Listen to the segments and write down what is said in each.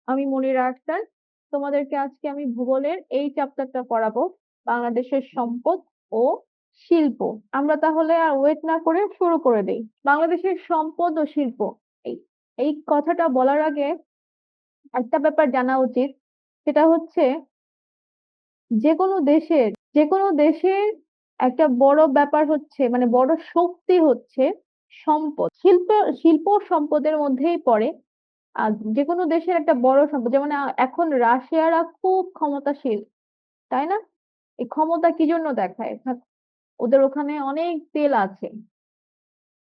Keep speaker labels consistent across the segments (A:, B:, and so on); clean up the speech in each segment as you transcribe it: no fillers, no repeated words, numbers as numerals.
A: আমি মনিরা আক্তার। তোমাদেরকে আজকে আমি ভূগোলের এই চ্যাপ্টারটা পড়াবো, বাংলাদেশের সম্পদ ও শিল্প। আমরা তাহলে আর ওয়েট না করে শুরু করে দেই। বাংলাদেশের সম্পদ ও শিল্প, এই এই কথাটা বলার আগে একটা ব্যাপার জানা উচিত। সেটা হচ্ছে যে কোনো দেশের একটা বড় ব্যাপার হচ্ছে, মানে বড় শক্তি হচ্ছে সম্পদ। শিল্প সম্পদের মধ্যেই পড়ে। আর যে কোনো দেশের একটা বড় সম্পদ, যেমন এখন রাশিয়ারা খুব ক্ষমতাশীল, তাই না? এই ক্ষমতা কি জন্য দেখায়? ওদের ওখানে অনেক তেল আছে,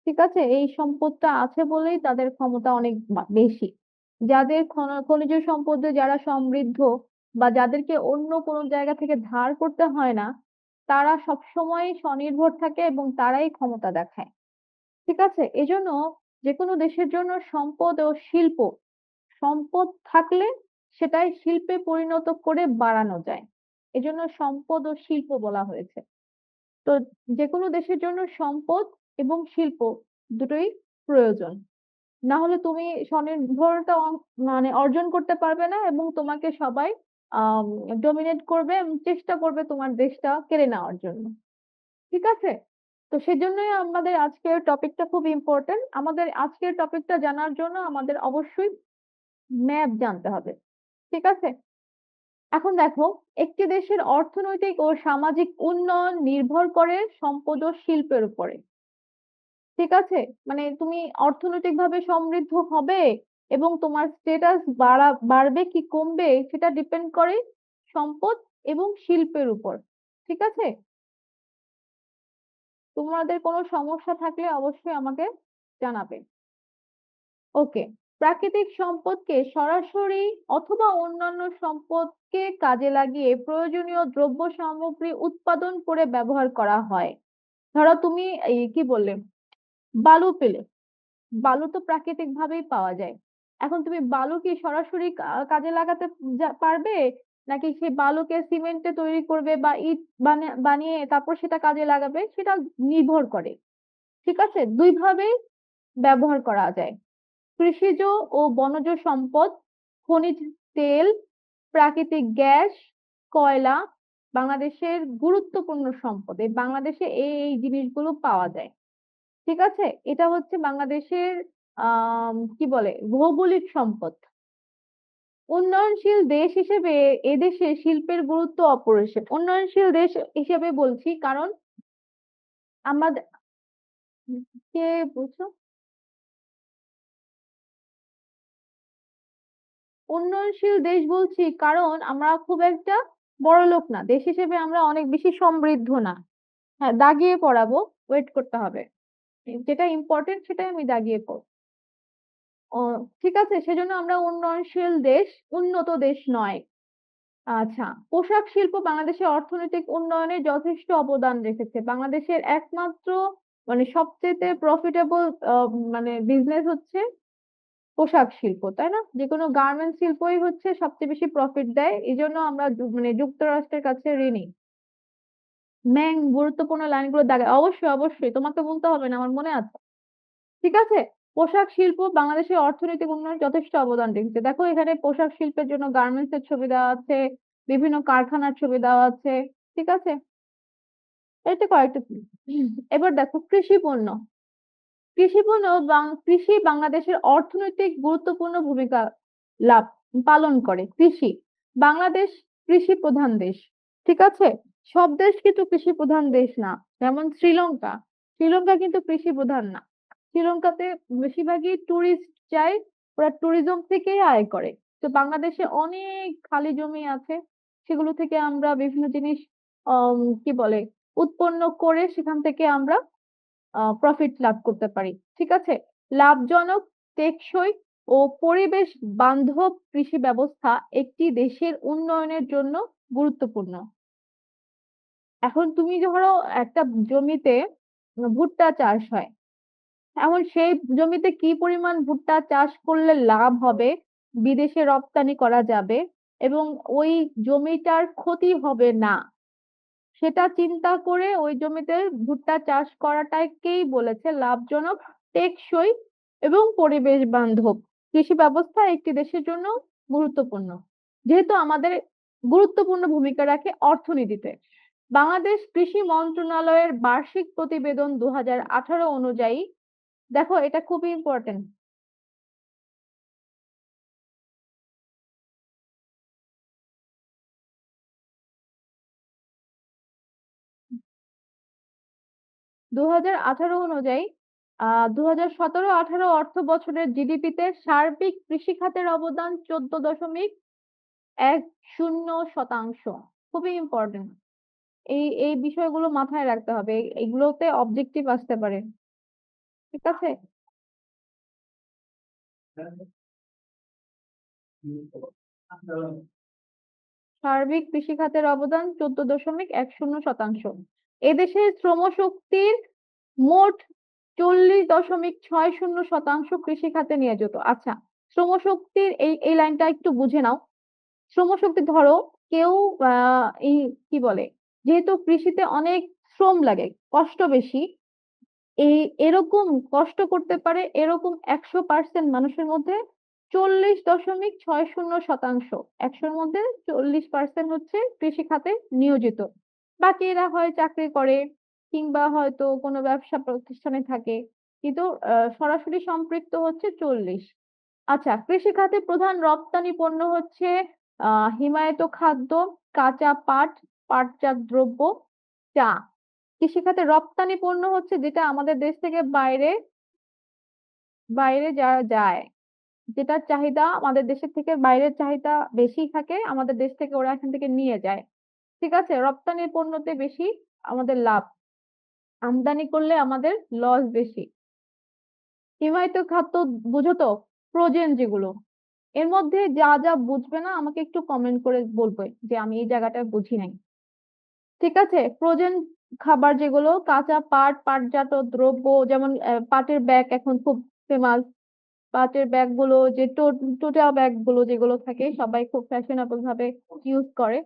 A: ঠিক আছে? এই সম্পদটা আছে বলেই তাদের ক্ষমতা অনেক বেশি। যাদের খনিজ সম্পদে যারা সমৃদ্ধ, বা যাদেরকে অন্য কোনো জায়গা থেকে ধার করতে হয় না, তারা সবসময় স্বনির্ভর থাকে এবং তারাই ক্ষমতা দেখায়, ঠিক আছে? এজন্য যে কোনো দেশের জন্য সম্পদ ও শিল্প, সম্পদ থাকলে সেটাই শিল্পে পরিণত করে বাড়ানো যায়। এজন্য সম্পদ ও শিল্প বলা হয়েছে। তো যে কোনো দেশের জন্য সম্পদ এবং শিল্প দুটোই প্রয়োজন। না হলে তুমি স্বনির্ভরতা মানে অর্জন করতে পারবে না, এবং তোমাকে সবাই ডমিনেট করবে এবং চেষ্টা করবে তোমার দেশটা কেড়ে নেওয়ার জন্য, ঠিক আছে? তো সেজন্যই আমাদের আজকের টপিকটা খুব ইম্পর্টেন্ট। আমাদের আজকের টপিকটা জানার জন্য আমাদের অবশ্যই ম্যাপ জানতে হবে, ঠিক আছে? এখন দেখো, একটি দেশের অর্থনৈতিক ও সামাজিক উন্নয়ন নির্ভর করে সম্পদ ও শিল্পের উপরে, ঠিক আছে? মানে তুমি অর্থনৈতিক ভাবে সমৃদ্ধ হবে এবং তোমার স্ট্যাটাস বাড়বে কি কমবে সেটা ডিপেন্ড করে সম্পদ এবং শিল্পের উপর, ঠিক আছে? তোমাদের কোনো সমস্যা থাকলে অবশ্যই আমাকে জানাবে। ওকে। প্রাকৃতিক সম্পদকে সরাসরি অথবা অন্যান্য সম্পদকে কাজে লাগিয়ে প্রয়োজনীয় দ্রব্য সামগ্রী উৎপাদন করে ব্যবহার করা হয়। ধরো তুমি এই কি বললে, বালু পেলে, বালু তো প্রাকৃতিক ভাবেই পাওয়া যায়। এখন তুমি বালু কি সরাসরি কাজে লাগাতে পারবে, নাকি সেই বালুকে সিমেন্টে তৈরি করবে বা ইট বানিয়ে তারপর সেটা কাজে লাগাবে, সেটা নির্ভর করে, ঠিক আছে? দুই ভাবেই ব্যবহার করা যায়। কৃষিজ ও বনজ সম্পদ, খনিজ তেল, প্রাকৃতিক গ্যাস, কয়লা বাংলাদেশের গুরুত্বপূর্ণ সম্পদ। এই বাংলাদেশে এই এই জিনিসগুলো পাওয়া যায়, ঠিক আছে? এটা হচ্ছে বাংলাদেশের কি বলে, ভৌগোলিক সম্পদ। উন্নয়নশীল দেশ হিসেবে এদেশে শিল্পের গুরুত্ব অপরিসীম। উন্নয়নশীল দেশ হিসেবে বলছি কারণ আমাদের, কে বুঝছো? উন্নয়নশীল দেশ বলছি কারণ আমরা খুব একটা বড়লোক না, দেশ হিসেবে আমরা অনেক বেশি সমৃদ্ধ না। হ্যাঁ, দাগিয়ে পড়াবো, ওয়েট করতে হবে। যেটা ইম্পর্টেন্ট সেটাই আমি দাগিয়ে পড়ব। ও, ঠিক আছে, সেজন্য আমরা উন্নয়নশীল দেশ, উন্নত দেশ নয়। আচ্ছা, পোশাক শিল্প বাংলাদেশের অর্থনৈতিক উন্নয়নে যথেষ্ট অবদান রেখেছে। বাংলাদেশের একমাত্র, মানে সবচেয়ে প্রফিটেবল মানে বিজনেস হচ্ছে পোশাক শিল্প, তাই না? যে কোনো গার্মেন্টস শিল্পই হচ্ছে সবচেয়ে বেশি প্রফিট দেয়, এই জন্য আমরা মানে যুক্তরাষ্ট্রের কাছে ঋণী। ম্যাং গুরুত্বপূর্ণ লাইনগুলো দাগে, অবশ্যই অবশ্যই তোমাকে বলতে হবে না, আমার মনে আছে, ঠিক আছে? পোশাক শিল্প বাংলাদেশের অর্থনৈতিক উন্নয়নে যথেষ্ট অবদান রেখেছে। দেখো এখানে পোশাক শিল্পের জন্য গার্মেন্টস এর ছবি দেওয়া আছে, বিভিন্ন কারখানার ছবি দেওয়া আছে, ঠিক আছে? এটা কয়েকটা। এবার দেখো কৃষি পণ্য। কৃষি বাংলাদেশের অর্থনৈতিক গুরুত্বপূর্ণ ভূমিকা লাভ পালন করে। কৃষি, বাংলাদেশ কৃষি প্রধান দেশ, ঠিক আছে? সব দেশ কিন্তু কৃষি প্রধান দেশ না। যেমন শ্রীলঙ্কা, শ্রীলঙ্কা কিন্তু কৃষি প্রধান না। শ্রীলঙ্কাতে বেশিরভাগই টুরিস্ট যায়, ওরা ট্যুরিজম থেকেই আয় করে। তো বাংলাদেশে অনেক খালি জমি আছে, সেগুলো থেকে আমরা বিভিন্ন জিনিস কি বলে উৎপন্ন করে সেখান থেকে আমরা প্রফিট লাভ করতে পারি, ঠিক আছে? লাভজনক, টেকসই ও পরিবেশ বান্ধব কৃষি ব্যবস্থা একটি দেশের উন্নয়নের জন্য গুরুত্বপূর্ণ। এখন তুমি ধরো একটা জমিতে ভুট্টা চাষ হয়, এখন সেই জমিতে কি পরিমাণ ভুট্টা চাষ করলে লাভ হবে, বিদেশে রপ্তানি করা যাবে এবং ওই জমিটার ক্ষতি হবে না, সেটা চিন্তা করে ওই জমিতে ভুট্টা চাষ করাটাকেই বলেছে লাভজনক, টেকসই এবং পরিবেশ বান্ধব কৃষি ব্যবস্থা একটি দেশের জন্য গুরুত্বপূর্ণ, যেহেতু আমাদের গুরুত্বপূর্ণ ভূমিকা রাখে অর্থনীতিতে। বাংলাদেশ কৃষি মন্ত্রণালয়ের বার্ষিক প্রতিবেদন 2018 অনুযায়ী, দেখো এটা খুবই ইম্পর্টেন্ট। 2018 অনুযায়ী 2017-18 অর্থ বছরের জিডিপিতে সার্বিক কৃষি খাতের অবদান 14.10%। খুবই ইম্পর্টেন্ট, এই এই বিষয়গুলো মাথায় রাখতে হবে, এগুলোতে অবজেক্টিভ আসতে পারে। ঠিক আছে, সার্বিক কৃষি খাতের অবদান 14.10%। এদেশের শ্রমশক্তির মোট 40.60% কৃষি খাতে নিয়োজিত। আচ্ছা, শ্রমশক্তির এই এই লাইনটা একটু বুঝে নাও। শ্রমশক্তি ধরো কেউ এই কি বলে, যেহেতু কৃষিতে অনেক শ্রম লাগে, কষ্ট বেশি, এই এরকম কষ্ট করতে পারে এরকম 100% মানুষের মধ্যে 40.60%, 100-র মধ্যে 40% হচ্ছে কৃষি খাতে নিয়োজিত। বাকি এরা হয় চাকরি করে কিংবা হয়তো কোনো ব্যবসা প্রতিষ্ঠানে থাকে, কিন্তু সরাসরি সম্পৃক্ত হচ্ছে 40। আচ্ছা, কৃষি খাতে প্রধান রপ্তানি পণ্য হচ্ছে হিমায়িত খাদ্য, কাঁচা পাট, পাটজাত দ্রব্য, চা। কৃষিখাতে রপ্তানি পণ্য হচ্ছে যেটা আমাদের দেশ থেকে বাইরে বাইরে যারা যায়, যেটার চাহিদা আমাদের দেশের থেকে বাইরের চাহিদা বেশি থাকে, আমাদের দেশ থেকে ওরা এখান থেকে নিয়ে যায়। ঠিক আছে, রপ্তানির পণ্যতে বেশি আমাদের লাভ, আমদানি করলে আমাদের লস বেশি। হিমায়িত খাদ্য বুঝো তো, ফ্রোজেন যেগুলো, এর মধ্যে যা যা বুঝবে না আমাকে একটু কমেন্ট করে বলবে যে আমি এই জায়গাটা বুঝি নাই। ঠিক আছে, ফ্রোজেন খাবার যেগুলো, কাঁচা পাট, পাটজাত দ্রব্য, যেমন পাটের ব্যাগ এখন খুব ফেমাস। পাটের ব্যাগ গুলো যে টোটা ব্যাগ গুলো যেগুলো থাকে সবাই খুব ফ্যাশনেবল ভাবে ইউজ করে,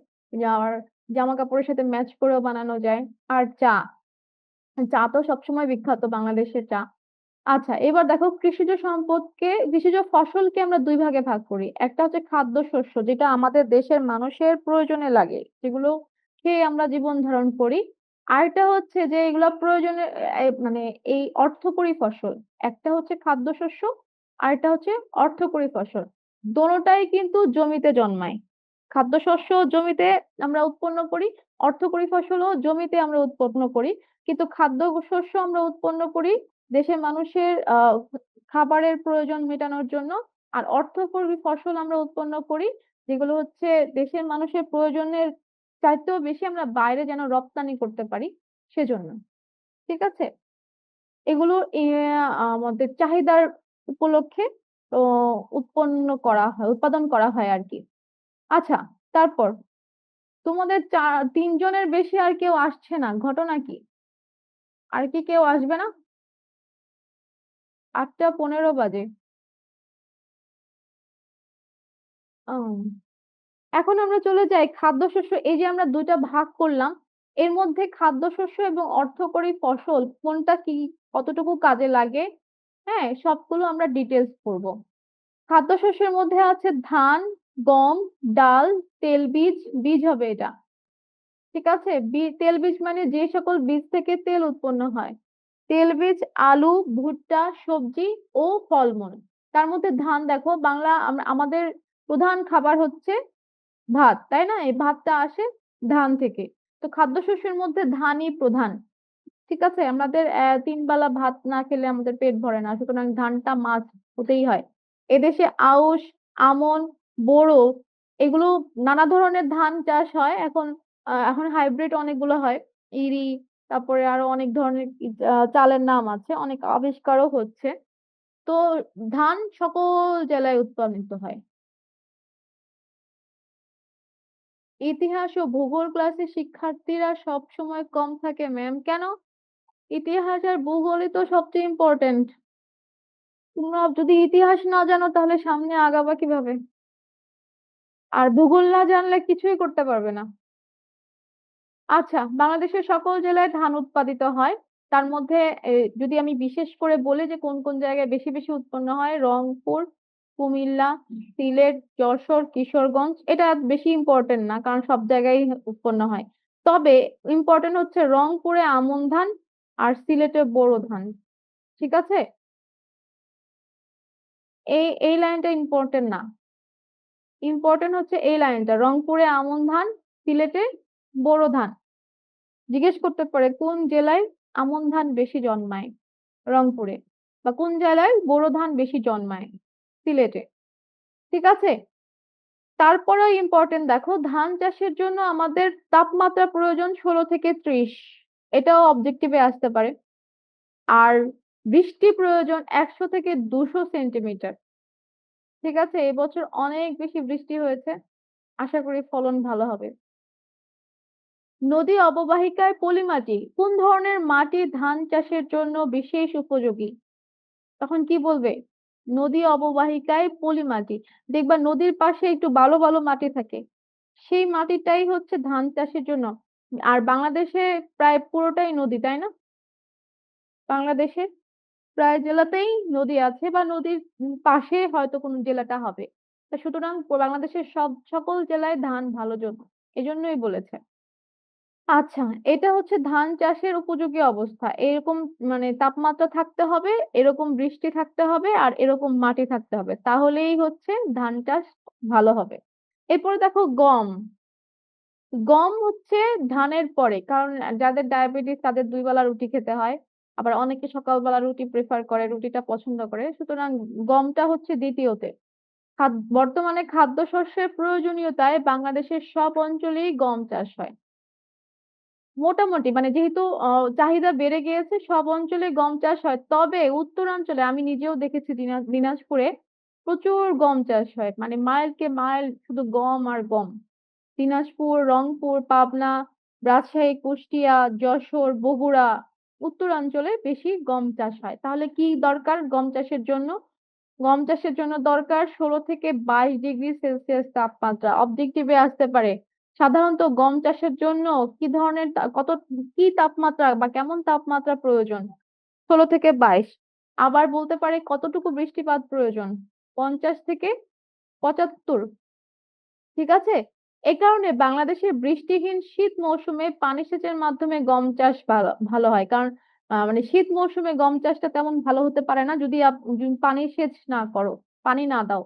A: আর জামা কাপড়ের সাথে ম্যাচ করেও বানানো যায়। আর চা, চা তো সবসময় বিখ্যাত বাংলাদেশের চা। আচ্ছা, এবার দেখো কৃষিজ ফসলকে আমরা দুই ভাগে ভাগ করি। একটা হচ্ছে খাদ্যশস্য, যেটা আমাদের দেশের মানুষের প্রয়োজনে লাগে, যেগুলো খেয়ে আমরা জীবন ধারণ করি। আরেকটা হচ্ছে যে এগুলো প্রয়োজনে মানে এই অর্থকরী ফসল। একটা হচ্ছে খাদ্যশস্য, আরেকটা হচ্ছে অর্থকরী ফসল। দোনোটাই কিন্তু জমিতে জন্মায়। খাদ্যশস্য জমিতে আমরা উৎপন্ন করি, অর্থকরী ফসলও জমিতে আমরা উৎপন্ন করি। কিন্তু খাদ্যশস্য আমরা উৎপন্ন করি দেশের মানুষের খাবারের প্রয়োজন মেটানোর জন্য। আর অর্থকরী ফসল আমরা উৎপন্ন করি যেগুলো হচ্ছে দেশের মানুষের প্রয়োজনের চাইতেও বেশি আমরা বাইরে যেন রপ্তানি করতে পারি সেজন্য। ঠিক আছে, এগুলো আমাদের চাহিদার উপলক্ষে তো উৎপাদন করা হয় আর কি। আচ্ছা, তারপর তোমাদের তিনজনের বেশি আর কেউ আসছে না, ঘটনা কি? আর কি কেউ আসবে না? 8টা 15 বাজে। উম, এখন আমরা চলে যাই খাদ্যশস্য। এই যে আমরা দুইটা ভাগ করলাম, এর মধ্যে খাদ্যশস্য এবং অর্থকরী ফসল কোনটা কি, কতটুকু কাজে লাগে, হ্যাঁ সবগুলো আমরা ডিটেলস পড়বো। খাদ্যশস্যের মধ্যে আছে ধান, গম, ডাল, তেলবীজ, বীজ হবে এটা। ঠিক আছে, তেলবীজ মানে যে সকল বীজ থেকে তেল উৎপন্ন হয়। তেলবীজ, আলু, ভুট্টা, সবজি ও ফলমূল। তার মধ্যে ধান, দেখো বাংলা আমাদের প্রধান খাবার হচ্ছে ভাত, তাই না? এই ভাতটা আসে ধান থেকে। তো খাদ্যশস্যের মধ্যে ধানই প্রধান। ঠিক আছে, আমাদের 3 বেলা ভাত না খেলে আমাদের পেট ভরে না, সুতরাং ধানটা মাস্ট হতেই হয়। এদেশে আউশ, আমন, বোরো, এগুলো নানা ধরনের ধান চাষ হয় এখন। এখন হাইব্রিড অনেকগুলো হয়, ইরি, তারপরে আরো অনেক ধরনের চালের নাম আছে, অনেক আবিষ্কারও হচ্ছে। তো ধান সকল জেলায় উৎপাদিত হয়। ইতিহাস ও ভূগোল ক্লাসে শিক্ষার্থীরা সব সময় কম থাকে ম্যাম, কেন? ইতিহাস আর ভূগোলই তো সবচেয়ে ইম্পর্টেন্ট। তোমরা যদি ইতিহাস না জানো তাহলে সামনে আগাবা কিভাবে? আর ভূগোল না জানলে কিছুই করতে পারবে না। আচ্ছা, বাংলাদেশের সকল জেলায় ধান উৎপাদিত হয়। তার মধ্যে যদি আমি বিশেষ করে বলি যে কোন কোন জায়গায় বেশি বেশি উৎপন্ন হয়, রংপুর, কুমিল্লা, সিলেট, যশোর, কিশোরগঞ্জ। এটা বেশি ইম্পর্টেন্ট না, কারণ সব জায়গায় উৎপন্ন হয়। তবে ইম্পর্টেন্ট হচ্ছে রংপুরে আমন ধান আর সিলেটে বোরো ধান। ঠিক আছে, এই লাইনটা ইম্পর্টেন্ট না, ইম্পর্টেন্ট হচ্ছে এই লাইনটা, রংপুরে আমন ধান, সিলেটে বোরো ধান। জিজ্ঞেস করতে পারে কোন জেলায় আমন ধান বেশি জন্মায়, রংপুরে, বা কোন জেলায় বোরো ধান বেশি জন্মায়, সিলেটে। ঠিক আছে, তারপরেও ইম্পর্টেন্ট দেখো, ধান চাষের জন্য আমাদের তাপমাত্রা প্রয়োজন 16 থেকে 30, এটাও অবজেক্টিভে আসতে পারে। আর বৃষ্টি প্রয়োজন 100 থেকে 200 সেন্টিমিটার। ঠিক আছে, এবছর অনেক বেশি বৃষ্টি হয়েছে, আশা করি ফলন ভালো হবে। নদী অববাহিকায় পলি মাটি, কোন ধরনের মাটি ধান চাষের জন্য বিশেষ উপযোগী? তখন কি বলবে? নদী অববাহিকায় পলি মাটি। দেখবা নদীর পাশে একটু বালু বালু মাটি থাকে, সেই মাটিটাই হচ্ছে ধান চাষের জন্য। আর বাংলাদেশে প্রায় পুরোটাই নদী, তাই না? বাংলাদেশে প্রায় জেলাতেই নদী আছে, বা নদীর পাশে হয়তো কোনো জেলাটা হবে। তা সুতরাং বাংলাদেশের সকল জেলায় ধান ভালো জন্য, এজন্যই বলেছে। আচ্ছা, এটা হচ্ছে ধান চাষের উপযোগী অবস্থা, এরকম মানে তাপমাত্রা থাকতে হবে, এরকম বৃষ্টি থাকতে হবে, আর এরকম মাটি থাকতে হবে, তাহলেই হচ্ছে ধান চাষ ভালো হবে। এরপরে দেখো গম। গম হচ্ছে ধানের পরে, কারণ যাদের ডায়াবেটিস তাদের 2 বেলা রুটি খেতে হয়, আবার অনেকে সকালবেলা রুটি প্রেফার করে, রুটিটা পছন্দ করে, সুতরাং গমটা হচ্ছে দ্বিতীয়তে। বর্তমানে খাদ্যশস্যের প্রয়োজনীয়তায় বাংলাদেশের সব অঞ্চলেই গম চাষ হয়। মোটামুটি মানে যেহেতু চাহিদা বেড়ে গিয়েছে, সব অঞ্চলে গম চাষ হয়, তবে উত্তরাঞ্চলে আমি নিজেও দেখেছি, দিনাজপুরে প্রচুর গম চাষ হয়, মানে মাইলকে মাইল শুধু গম আর গম। দিনাজপুর, রংপুর, পাবনা, রাজশাহী, কুষ্টিয়া, যশোর, বগুড়া, উত্তরাঞ্চলে বেশি গম চাষ হয়। তাহলে কি দরকার গম চাষের জন্য? গম চাষের জন্য দরকার 16 থেকে 22 ডিগ্রি সেলসিয়াস তাপমাত্রা, অবজেক্টিভে আসতে পারে। সাধারণত গম চাষের জন্য কি ধরনের কি তাপমাত্রা বা কেমন তাপমাত্রা প্রয়োজন? 16 থেকে 22। আবার বলতে পারে কতটুকু বৃষ্টিপাত প্রয়োজন? 50 থেকে 75। ঠিক আছে, এ কারণে বাংলাদেশের বৃষ্টিহীন শীত মৌসুমে পানি সেচের মাধ্যমে গম চাষ ভালো ভালো হয়, কারণ মানে শীত মৌসুমে গম চাষটা তেমন ভালো হতে পারে না যদি যদি পানি সেচ না করো, পানি না দাও।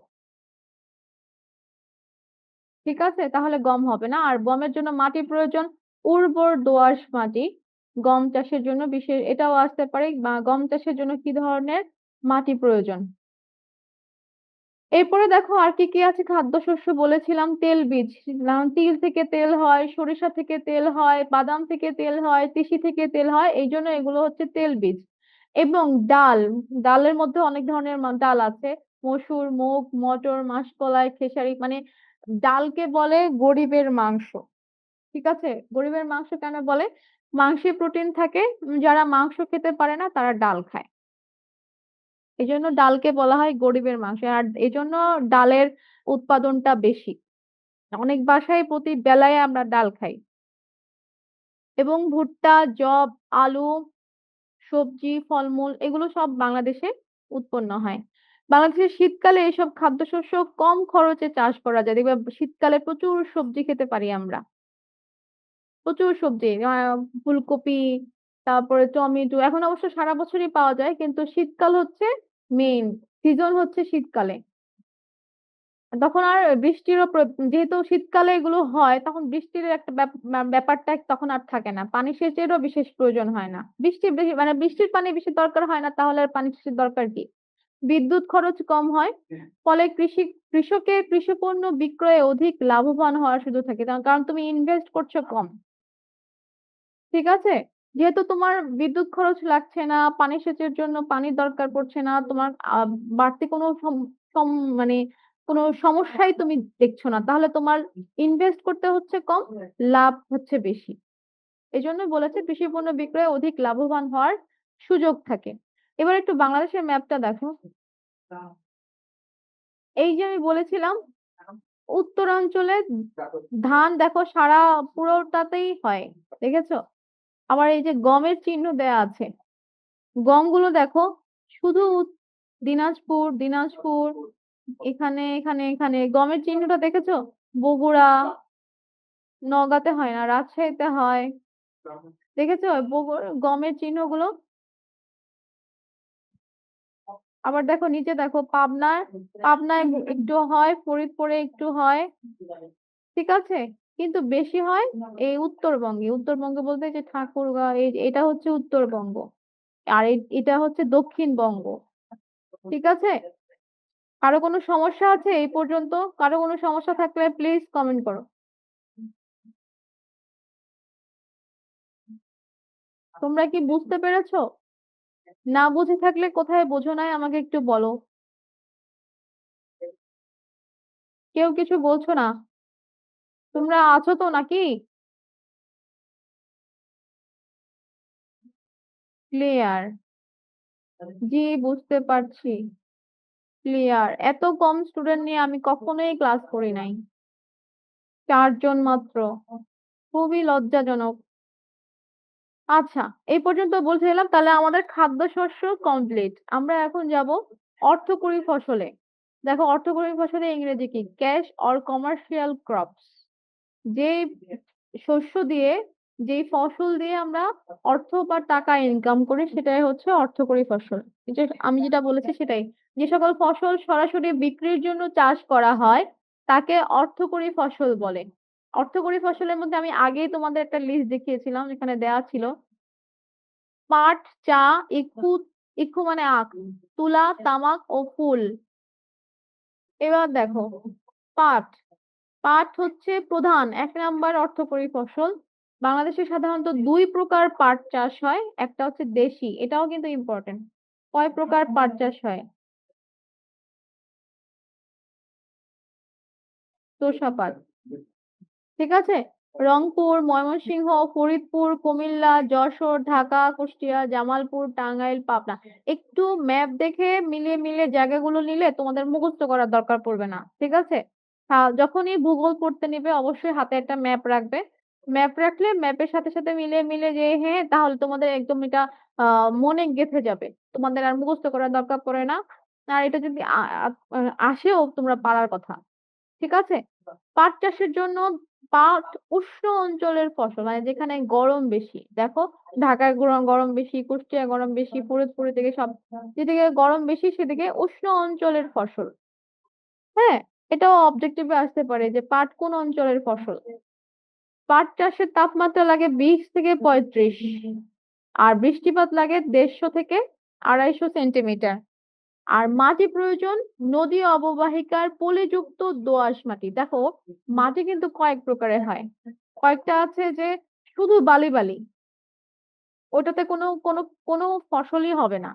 A: ঠিক আছে, তাহলে গম হবে না। আর গমের জন্য মাটি প্রয়োজন উর্বর দোআঁশ মাটি। গম চাষের জন্য বিশেষ এটাও আসতে পারে, বা গম চাষের জন্য কি ধরনের মাটি প্রয়োজন। এরপরে দেখো আর কি কি আছে, খাদ্যশস্য বলেছিলাম, তেল বীজ, যেমন তিল থেকে তেল হয়, সরিষা থেকে তেল হয়, বাদাম থেকে তেল হয়, তিসি থেকে তেল হয়, এই জন্য এগুলো হচ্ছে তেল বীজ। এবং ডাল, ডালের মধ্যে অনেক ধরনের ডাল আছে, মসুর, মুগ, মটর, মাসকলাই, খেসারি, মানে ডালকে বলে গরিবের মাংস। ঠিক আছে, গরিবের মাংস কেন বলে? মাংসে প্রোটিন থাকে, যারা মাংস খেতে পারে না তারা ডাল খায়, এই জন্য ডালকে বলা হয় গরিবের মাংস। আর এই জন্য ডালের উৎপাদনটা বেশি, অনেক বাসায় প্রতি বেলায় আমরা ডাল খাই। এবং ভুট্টা, যব, আলু, সবজি, ফলমূল, এগুলো সব বাংলাদেশে উৎপন্ন হয়। বাংলাদেশের শীতকালে এসব খাদ্যশস্য কম খরচে চাষ করা যায়, দেখবে শীতকালে প্রচুর সবজি খেতে পারি আমরা, প্রচুর সবজি, ফুলকপি, তারপরে টমেটো, এখন অবশ্য সারা বছরই পাওয়া যায়, কিন্তু শীতকাল হচ্ছে মেইন সিজন, হচ্ছে শীতকালে। তখন আর বৃষ্টিরও যেহেতু শীতকালে এগুলো হয়, তখন বৃষ্টির একটা ব্যাপারটা তখন আর থাকে না, পানি সেচেরও বিশেষ প্রয়োজন হয় না, বৃষ্টি বেশি মানে বৃষ্টির পানি বেশি দরকার হয় না, তাহলে আর পানি সেচের দরকার কি? বিদ্যুৎ খরচ কম হয়, ফলে কৃষকের কৃষিপণ্য বিক্রয়ে অধিক লাভবান হওয়ার সুযোগ থাকে, কারণ তুমি ইনভেস্ট করছো কম। ঠিক আছে, যেহেতু তোমার বিদ্যুৎ খরচ লাগছে না, পানি সেচের জন্য পানির দরকার পড়ছে না, তোমার বাড়তি কোনো মানে কোনো সমস্যাই তুমি দেখছো না, তাহলে তোমার ইনভেস্ট করতে হচ্ছে কম, লাভ হচ্ছে বেশি। এই জন্য বলেছে কৃষি পণ্য বিক্রয়ে অধিক লাভবান হওয়ার সুযোগ থাকে। এবার একটু বাংলাদেশের ম্যাপটা দেখো। এই যে আমি বলেছিলাম, উত্তরাঞ্চলে ধান দেখো সারা পুরোটাতেই হয়, দেখেছো? আবার এই যে গমের চিহ্ন দেয়া আছে, গমগুলো দেখো শুধু দিনাজপুর, এখানে এখানে এখানে গমের চিহ্নটা দেখেছো? বগুড়া, নওগাঁতে হয় না, রাজশাহীতে হয়। দেখেছো গমের চিহ্নগুলো? আবার দেখো নিচে দেখো, পাবনায়, পাবনায় একটু হয়, ফরিদপুরে একটু হয়। ঠিক আছে, কিন্তু বেশি হয় এই উত্তরবঙ্গে। উত্তরবঙ্গে বলতে যে ঠাকুরগাঁও, এটা হচ্ছে উত্তরবঙ্গ, আর এটা হচ্ছে দক্ষিণবঙ্গ। ঠিক আছে, কারো কোনো সমস্যা আছে এই পর্যন্ত? কারো কোনো সমস্যা থাকলে প্লিজ কমেন্ট করো। তোমরা কি বুঝতে পেরেছো? না বুঝে থাকলে কোথায় বোঝো নাই আমাকে একটু বলো। কেউ কিছু বলছো না? তোমরা আছো তো নাকি? ক্লিয়ার? জি, বুঝতে পারছি। ক্লিয়ার। এত কম স্টুডেন্ট নিয়ে আমি কখনোই ক্লাস করি নাই, 4 জন মাত্র। খুবই লজ্জাজনক। আচ্ছা, এই পর্যন্ত বলছিলাম, তাহলে আমাদের খাদ্যশস্য কমপ্লিট। আমরা এখন যাব অর্থকরী ফসলে। দেখো অর্থকরী ফসলে ইংরেজি কি? Cash or commercial crops. যে শস্য দিয়ে, যেই ফসল দিয়ে আমরা অর্থ বা টাকা ইনকাম করি, সেটাই হচ্ছে অর্থকরী ফসল। এই যে আমি যেটা বলেছি সেটাই, যে সকল ফসল সরাসরি বিক্রির জন্য চাষ করা হয় তাকে অর্থকরী ফসল বলে। অর্থকরী ফসলের মধ্যে আমি আগেই তোমাদের একটা লিস্ট দেখিয়েছিলাম, এখানে দেওয়া ছিল। পাট, চা, ইক্ষু, ইক্ষু মানে আখ, তুলা, তামাক ও ফুল। এবার দেখো পাট। পাট হচ্ছে প্রধান 1 নাম্বার অর্থকরী ফসল। বাংলাদেশে সাধারণত 2 প্রকার পাট চাষ হয়। একটা হচ্ছে দেশি, এটাও কিন্তু ইম্পর্টেন্ট। কয় প্রকার পাট চাষ হয়? তোষাপাত। ঠিক আছে, রংপুর, ময়মনসিংহ, ফরিদপুর, কুমিল্লা, যশোর, ঢাকা, কুষ্টিয়া, জামালপুর, টাঙ্গাইল, পাবনা। একটু ম্যাপ দেখে মিলিয়ে মিলিয়ে জায়গাগুলো নিলে তোমাদের মুখস্থ করার দরকার পড়বে না। ঠিক আছে, যখনই ভূগোল পড়তে নিবে অবশ্যই হাতে একটা ম্যাপ রাখবে। ম্যাপ রাখলে ম্যাপের সাথে সাথে মিলিয়ে মিলিয়ে যে হ্যাঁ, তাহলে তোমাদের একদম এটা মনে গেঁথে যাবে। তোমাদের আর মুখস্থ করার দরকার পড়ে না। আর এটা যদি আসেও, তোমরা পারার কথা। ঠিক আছে, পাট চাষের জন্য, পাট উষ্ণ অঞ্চলের ফসল, মানে যেখানে গরম বেশি। দেখো ঢাকায় গরম গরম বেশি, কুষ্টিয়া গরম বেশি, ফরিদপুরের দিকে সব যেদিকে গরম বেশি সেদিকে উষ্ণ অঞ্চলের ফসল। হ্যাঁ, এটাও অবজেক্টিভে আসতে পারে যে পাট কোন অঞ্চলের ফসল। পাট চাষের তাপমাত্রা লাগে 20 থেকে 35, আর বৃষ্টিপাত লাগে 150 থেকে 250 সেন্টিমিটার। আর মাটি প্রয়োজন নদী অববাহিকার পলিযুক্ত দোআঁশ মাটি। দেখো মাটি কিন্তু কয়েক প্রকারের হয়। কয়েকটা আছে যে শুধু বালি বালি, ওটাতে কোনো কোনো কোনো ফসলই হবে না।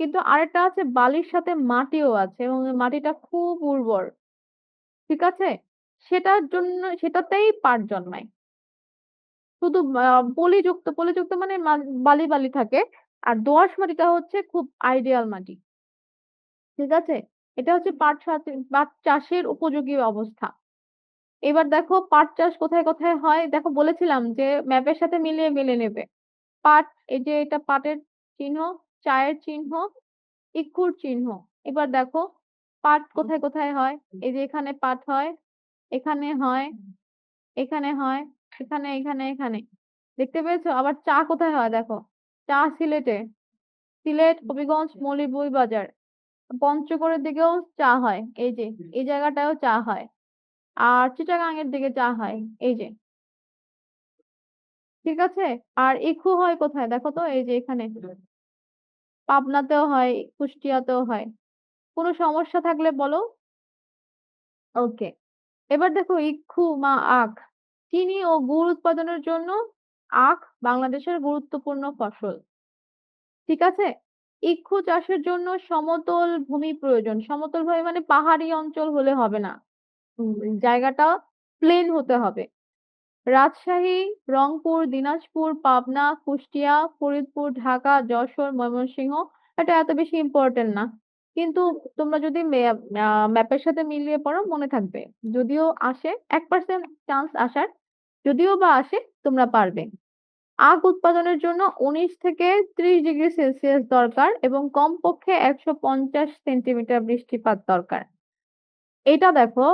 A: কিন্তু আরেকটা আছে বালির সাথে মাটিও আছে এবং ওই মাটিটা খুব উর্বর। ঠিক আছে, সেটার জন্য সেটাতেই পাট জন্মায়। শুধু পলিযুক্ত, পলিযুক্ত মানে বালি বালি থাকে। আর দোআঁশ মাটিটা হচ্ছে খুব আইডিয়াল মাটি। ঠিক আছে, এটা হচ্ছে পাট চাষের উপযোগী অবস্থা। এবার দেখো পাট চাষ কোথায় কোথায় হয়। দেখো বলেছিলাম যে ম্যাপের সাথে মিলিয়ে মিলিয়ে নেবে। পাট, এই যে এটা পাটের চিহ্ন, চায়ের চিহ্ন, ইক্ষুর চিহ্ন। এবার দেখো পাট কোথায় কোথায় হয়। এই যে এখানে পাট হয়, এখানে হয়, এখানে হয়, এখানে এখানে এখানে। দেখতে পেয়েছো? আবার চা কোথায় হয় দেখো, চা সিলেটে, সিলেট, হবিগঞ্জ, মৌলভীবাজার, পঞ্চগড়ের দিকেও চা হয়। এই যে এই জায়গাটাও চা হয়। আর চিটাগাং এর দিকে চা হয়, এই যে। ঠিক আছে, আর ইক্ষু হয় কোথায় দেখো তো, এই যে এখানে পাবনাতেও হয়, কুষ্টিয়াতেও হয়। কোনো সমস্যা থাকলে বলো। ওকে, এবার দেখো ইক্ষু মা আখ। চিনি ও গুড় উৎপাদনের জন্য আখ বাংলাদেশের গুরুত্বপূর্ণ ফসল। ঠিক আছে, ইক্ষু চাষের জন্য সমতল ভূমি প্রয়োজন। সমতল ভূমি মানে পাহাড়ি অঞ্চল হলে হবে না, জায়গাটা প্লেন হতে হবে। রাজশাহী, রংপুর, দিনাজপুর, পাবনা, কুষ্টিয়া, ফরিদপুর, ঢাকা, যশোর, ময়মনসিংহ। এটা এত বেশি ইম্পর্টেন্ট না, কিন্তু তোমরা যদি ম্যাপের সাথে মিলিয়ে পড়ো মনে থাকবে। যদিও আসে 1% চান্স আসার, যদিও বা আসে তোমরা পারবে। আখ উৎপাদনের জন্য 19 থেকে 30 ডিগ্রি সেলসিয়াস দরকার এবং কমপক্ষে 150 সেন্টিমিটার বৃষ্টিপাত দরকার। এটা দেখো,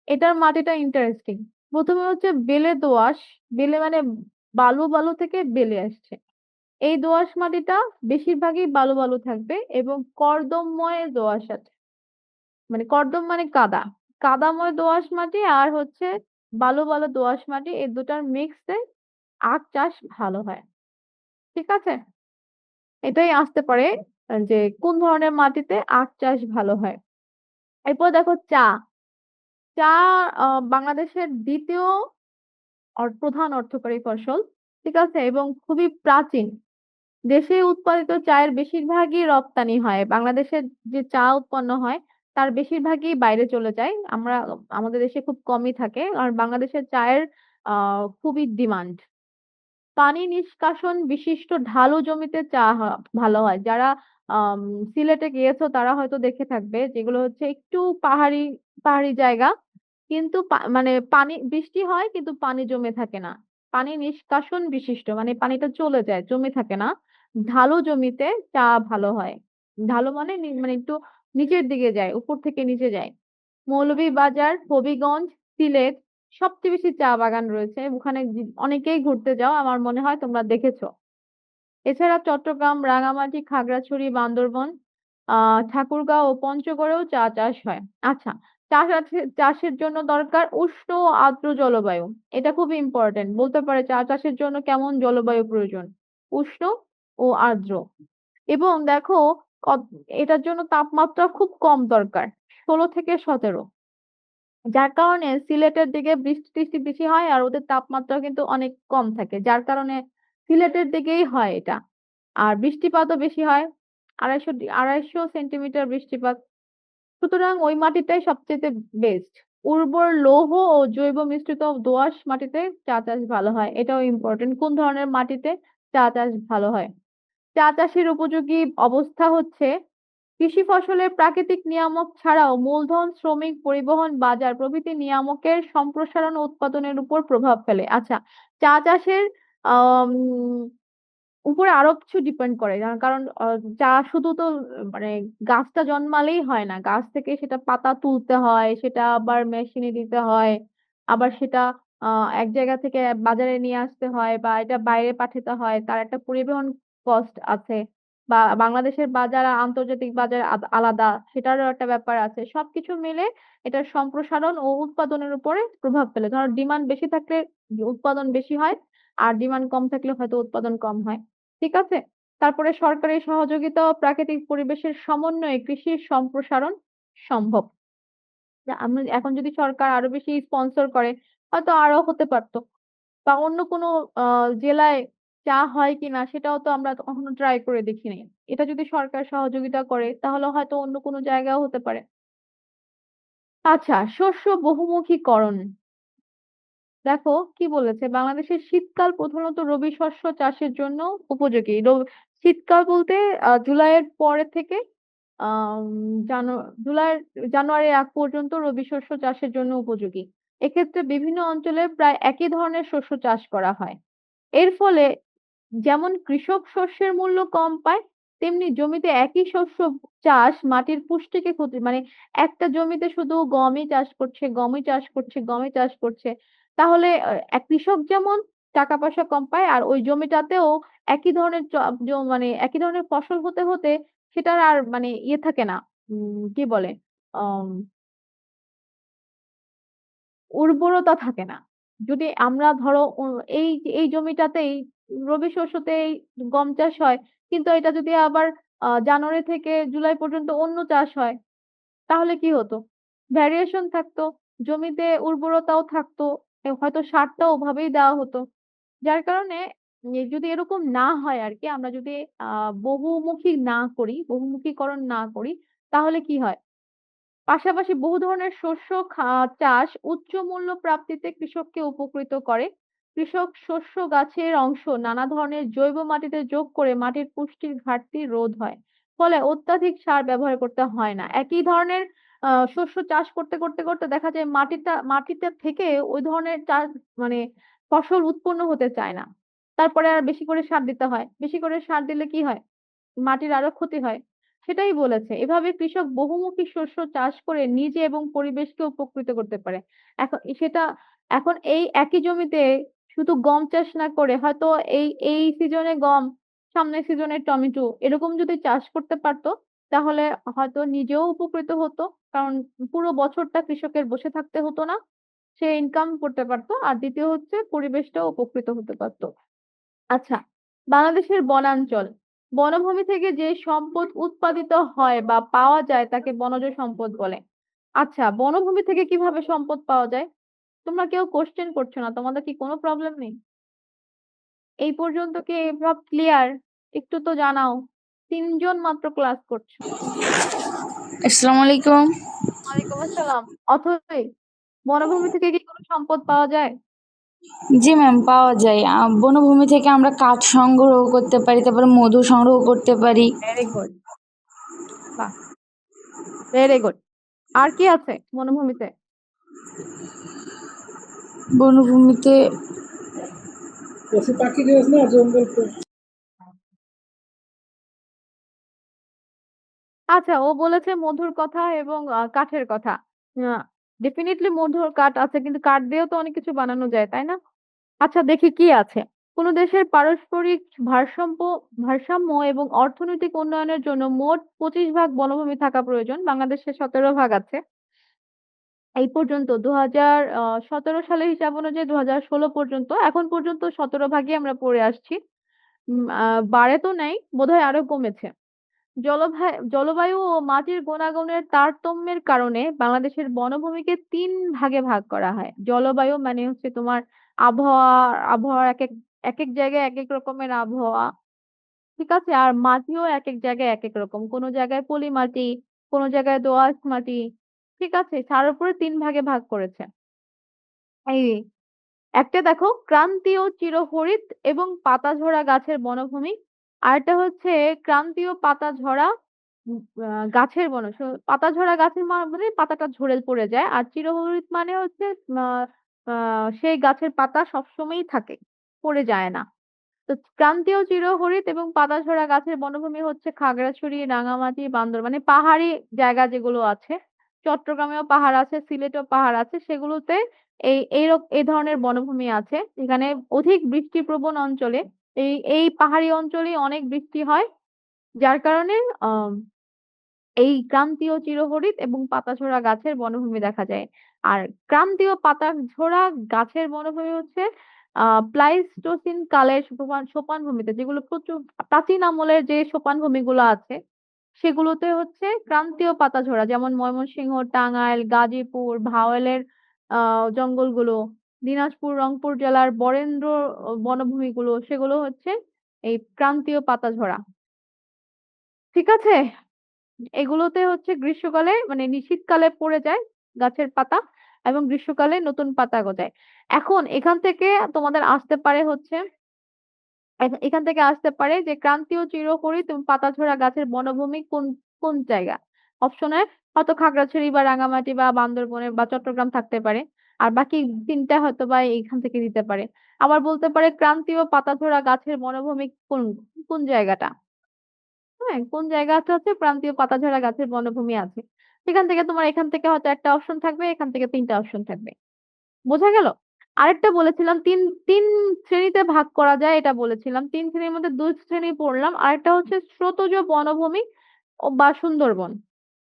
A: এটার মাটিটা ইন্টারেস্টিং। প্রথমে হচ্ছে বেলে দোআঁশ। বেলে মানে বালু বালু থেকে বেলে আসছে। এই দোআঁশ মাটিটা বেশিরভাগই বালু বালু থাকবে এবং কর্দমময় দোআঁশ আছে। মানে কর্দম মানে কাদা, কাদাময় দোআঁশ মাটি আর হচ্ছে বালু বালু দোআঁশ মাটি, এই দুটার মিক্সে আখ চাষ ভালো হয়। ঠিক আছে, এটাই আসতে পারে যে কোন ধরনের মাটিতে আখ চাষ ভালো হয়। এরপর দেখো চা। চা বাংলাদেশের দ্বিতীয় প্রধান অর্থকরী ফসল। ঠিক আছে, এবং খুবই প্রাচীন। দেশে উৎপাদিত চায়ের বেশিরভাগই রপ্তানি হয়। বাংলাদেশের যে চা উৎপন্ন হয় তার বেশিরভাগই বাইরে চলে যায়। আমাদের দেশে খুব কমই থাকে, আর বাংলাদেশের চায়ের খুবই ডিমান্ড। পানি নিষ্কাশন বিশিষ্ট ঢালু জমিতে চা ভালো হয়। যারা আম, সিলেটে গিয়েছো তারা হয়তো দেখে থাকবে, যেগুলো হচ্ছে একটু পাহাড়ি পাহাড়ি জায়গা, কিন্তু মানে পানি বৃষ্টি হয় কিন্তু পানি জমে থাকে না। পানি নিষ্কাশন বিশিষ্ট মানে পানিটা চলে যায়, জমে থাকে না। ঢালু জমিতে চা ভালো হয়। ঢালু মানে মানে একটু নিচের দিকে যায়, উপর থেকে নিচে যায়। মৌলভীবাজার, হবিগঞ্জ, সিলেট সবচেয়ে বেশি চা বাগান রয়েছে। ওখানে অনেকেই ঘুরতে যাও, আমার মনে হয় তোমরা দেখেছো। এছাড়া চট্টগ্রাম, রাঙামাটি, খাগড়াছড়ি, বান্দরবন, ঠাকুরগাঁও ও পঞ্চগড়েও চা চাষ হয়। আচ্ছা, চাষের জন্য দরকার উষ্ণ ও আর্দ্র জলবায়ু। এটা খুব ইম্পর্টেন্ট, বলতে পারে চা চাষের জন্য কেমন জলবায়ু প্রয়োজন। উষ্ণ ও আর্দ্র। এবং দেখো, এটার জন্য তাপমাত্রা খুব কম দরকার, 16 থেকে 17। যার কারণে সিলেটের দিকে বৃষ্টি টিষ্টি বেশি হয়, আর ওদের তাপমাত্রা কিন্তু অনেক কম থাকে, যার কারণে সিলেটের দিকেই হয় এটা। আর বৃষ্টিপাতও বেশি হয়, 250-250 সেন্টিমিটার বৃষ্টিপাত। সুতরাং ওই মাটিটাই সবচেয়ে বেস্ট। উর্বর লৌহ ও জৈব মিশ্রিত দোআঁশ মাটিতে চা চাষ ভালো হয়। এটাও ইম্পর্টেন্ট, কোন ধরনের মাটিতে চা চাষ ভালো হয়। চা চাষের উপযোগী অবস্থা হচ্ছে কৃষি ফসলের প্রাকৃতিক নিয়ামক ছাড়াও মূলধন, শ্রমিক, পরিবহন, বাজার প্রভৃতি নিয়ামকের সম্প্রসারণ ও উৎপাদনের উপর প্রভাব ফেলে। আচ্ছা, চা চাষের আহ উপরে আরো কিছু ডিপেন্ড করে, কারণ চা শুধু তো মানে গাছটা জন্মালেই হয় না, গাছ থেকে সেটা পাতা তুলতে হয়, সেটা আবার মেশিনে দিতে হয়, আবার সেটা এক জায়গা থেকে বাজারে নিয়ে আসতে হয়, বা এটা বাইরে পাঠাতে হয়, তার একটা পরিবহন কস্ট আছে। বা বাংলাদেশের বাজার আর আন্তর্জাতিক বাজার আলাদা, সেটারও একটা ব্যাপার আছে। সবকিছু মিলে এটার সম্প্রসারণ ও উৎপাদনের উপরে প্রভাব ফেলে। ধরো ডিমান্ড বেশি থাকলে উৎপাদন বেশি হয়, আর ডিমান্ড কম থাকলে হয়তো উৎপাদন কম হয়। ঠিক আছে, তারপরে সরকারি সহযোগিতা ও প্রাকৃতিক পরিবেশের সমন্বয়ে কৃষির সম্প্রসারণ সম্ভব। আমরা এখন যদি সরকার আরো বেশি স্পন্সর করে হয়তো আরো হতে পারতো। বা অন্য কোনো জেলায় চা হয় কিনা সেটাও তো আমরা কখনো ট্রাই করে দেখিনি। এটা যদি সরকার সহযোগিতা করে তাহলে হয়তো অন্য কোনো জায়গাও হতে পারে। আচ্ছা, শস্য বহুমুখীকরণ। দেখো কি বলেছে, বাংলাদেশের শীতকাল প্রধানত রবি শস্য চাষের জন্য উপযোগী। শীতকাল বলতে জুলাইয়ের পরে থেকে আহ জুলাই জানুয়ারির আগ পর্যন্ত রবি শস্য চাষের জন্য উপযোগী। এক্ষেত্রে বিভিন্ন অঞ্চলে প্রায় একই ধরনের শস্য চাষ করা হয়। এর ফলে যেমন কৃষক শস্যের মূল্য কম পায়, তেমনি জমিতে একই শস্য চাষ মাটির পুষ্টিকে ক্ষতি, মানে একটা জমিতে শুধু গমই চাষ করছে, গমই চাষ করছে, গমই চাষ করছে, তাহলে এক কৃষক যেমন টাকা পয়সা কম পায়, আর ওই জমিটাতেও একই ধরনের মানে একই ধরনের ফসল হতে হতে সেটার আর মানে ইয়ে থাকে না। কি বলে, আহ উর্বরতা থাকে না। যদি আমরা ধরো এই এই জমিটাতেই রবি শস্যতেই গম চাষ হয়, কিন্তু এটা যদি আবার জানুয়ারি থেকে জুলাই পর্যন্ত অন্য চাষ হয়, তাহলে কি হতো? ভ্যারিয়েশন থাকতো, জমিতে উর্বরতাও থাকতো, হয়তো সারটাও ওভাবেই দেওয়া হতো। যার কারণে যদি এরকম না হয় আর কি, আমরা যদি বহুমুখী না করি, বহুমুখীকরণ না করি, তাহলে কি হয়? পাশাপাশি বহু ধরনের শস্য চাষ উচ্চ মূল্য প্রাপ্তিতে কৃষককে উপকৃত করে। কৃষক শস্য গাছের অংশ নানা ধরনের জৈব মাটিতে যোগ করে মাটির পুষ্টির ঘাটতি রোধ হয়। ফলে অত্যাধিক সার ব্যবহার করতে হয় না। একই ধরনের শস্য চাষ করতে করতে করতে দেখা যায় মাটিতে থেকে ওই ধরনের চাষ মানে ফসল উৎপন্ন হতে চায় না। তারপরে আর বেশি করে সার দিতে হয়, বেশি করে সার দিলে কি হয়? মাটির আরো ক্ষতি হয়। সেটাই বলেছে। এভাবে কৃষক বহুমুখী শস্য চাষ করে নিজে এবং পরিবেশকে উপকৃত করতে পারে। এখন সেটা এখন এই একই জমিতে শুধু গম চাষ না করে হয়তো এই সিজনে গম, সামনের সিজনে টমেটো এরকম যদি চাষ করতে পারতো তাহলে হয়তো নিজেও উপকৃত হতো। কারণ পুরো বছরটা কৃষকের বসে থাকতে হতো না। সে ইনকাম করতে পারতো। আর দ্বিতীয় হচ্ছে পরিবেশটাও উপকৃত হতে পারতো। আচ্ছা, বাংলাদেশের বনাঞ্চল। বনভূমি থেকে যে সম্পদ উৎপাদিত হয় বা পাওয়া যায় তাকে বনজ সম্পদ বলে। আচ্ছা, বনভূমি থেকে কিভাবে সম্পদ পাওয়া যায়? তোমরা কেউ কোশ্চেন করছো না, তোমাদের কি কোনো প্রবলেম নেই? এই পর্যন্ত কি সব ক্লিয়ার? একটু তো জানাও। ৩ জন মাত্র ক্লাস করছো।
B: আসসালামু আলাইকুম।
A: ওয়ালাইকুম আসসালাম। অথই, বনভূমি থেকে কি কোনো সম্পদ পাওয়া যায়?
B: জি ম্যাম, পাওয়া যায়। বনভূমি থেকে আমরা কাঠ সংগ্রহ করতে পারি, তারপরে মধু সংগ্রহ করতে পারি।
A: Very good. বাহ, ভেরি গুড। আর কি আছে বনভূমিতে?
B: বনভূমিতে
C: পশু পাখি রয়েছে না জঙ্গল
A: আচ্ছা, ও বলেছে মধুর কথা এবং কাঠের কথা। ডেফিনেটলি মধুর কাঠ আছে, কিন্তু কাঠ দিয়েও তো অনেক কিছু বানানো যায়, তাই না? আচ্ছা, দেখি কি আছে। কোন দেশের পারস্পরিক ভারসাম্য ভারসাম্য এবং অর্থনৈতিক উন্নয়নের জন্য মোট 25 ভাগ বনভূমি থাকা প্রয়োজন। বাংলাদেশে 17 ভাগ আছে। এই পর্যন্ত 2017 সালের হিসাব অনুযায়ী 2016 পর্যন্ত এখন পর্যন্ত 17 ভাগই আমরা পড়ে আসছি। বাড়ে তো নাই, বোধহয় আরো কমেছে। জলবায়ু ও মাটির গুণাগুণের তারতম্যের কারণে বাংলাদেশের বনভূমিকে 3 ভাগে ভাগ করা হয়। জলবায়ু মানে হচ্ছে তোমার আবহাওয়া, আবহাওয়া এক এক এক এক জায়গায় এক এক রকমের আবহাওয়া, ঠিক আছে? আর মাটিও এক এক জায়গায় এক এক রকম, কোনো জায়গায় পলি মাটি, কোনো জায়গায় দোআঁশ মাটি, ঠিক আছে? তার উপরে 3 ভাগে ভাগ করেছে। এই একটা দেখো, ক্রান্তীয় চিরহরিৎ এবং পাতাঝরা গাছের বনভূমি। আরেকটা হচ্ছে ক্রান্তীয় পাতাঝরা গাছের পাতাঝরা গাছের মানে পাতাটা ঝরে পড়ে যায়। আর চিরহরিৎ মানে হচ্ছে আহ সেই গাছের পাতা সবসময়ই থাকে, পড়ে যায় না। তো ক্রান্তীয় চিরহরিৎ এবং পাতাঝরা গাছের বনভূমি হচ্ছে খাগড়াছড়ি, রাঙামাটি, বান্দরবান, মানে পাহাড়ি জায়গা যেগুলো আছে। চট্টগ্রামেও পাহাড় আছে, সিলেটেও পাহাড় আছে, সেগুলোতে এই ধরনের বনভূমি আছে। এখানে অধিক বৃষ্টিপ্রবণ অঞ্চলে এই পাহাড়ি অঞ্চলে অনেক বৃষ্টি হয়, যার কারণে আহ এই ক্রান্তীয় চিরহরিৎ এবং পাতাঝরা গাছের বনভূমি দেখা যায়। আর ক্রান্তীয় পাতাঝরা গাছের বনভূমি হচ্ছে প্লাইস্টোসিন কালের সোপান ভূমিতে, যেগুলো প্রচুর প্রাচীন আমলের যে সোপান ভূমিগুলো আছে সেগুলোতে হচ্ছে ক্রান্তীয় পাতাঝরা, যেমন ময়মনসিংহ, টাঙ্গাইল, গাজীপুর, ভাওয়ালের জঙ্গলগুলো, দিনাজপুর, রংপুর জেলার বরেন্দ্র বনভূমিগুলো, সেগুলো হচ্ছে এই ক্রান্তীয় পাতাঝরা, ঠিক আছে? এগুলোতে হচ্ছে গ্রীষ্মকালে মানে শীতকালে পড়ে যায় গাছের পাতা, এবং গ্রীষ্মকালে নতুন পাতা গজায়। এখন এখান থেকে তোমাদের আসতে পারে হচ্ছে এখান থেকে আসতে পারে যে ক্রান্তীয় চিরহরিৎ এবং পাতাঝরা গাছের বনভূমি কোন কোন জায়গা। অপশনে হয়তো খাগড়াছড়ি বা রাঙামাটি বা বান্দরবনে বা চট্টগ্রাম থাকতে পারে। আর বাকি তিনটা হয়তো বা এইখান থেকে দিতে পারে। আবার বলতে পারে ক্রান্তীয় পাতাঝরা গাছের বনভূমি কোন কোন জায়গাটা। হ্যাঁ, কোন জায়গাটা হচ্ছে প্রান্তীয় পাতাঝরা গাছের বনভূমি আছে। সেখান থেকে তোমার এখান থেকে হয়তো একটা অপশন থাকবে, এখান থেকে 3টা অপশন থাকবে। বোঝা গেল? আরেকটা বলেছিলাম তিন তিন শ্রেণীতে ভাগ করা যায়, এটা বলেছিলাম। 3 শ্রেণীর মধ্যে 2 শ্রেণী পড়লাম। আরেকটা হচ্ছে স্রোতজ বনভূমি বা সুন্দরবন।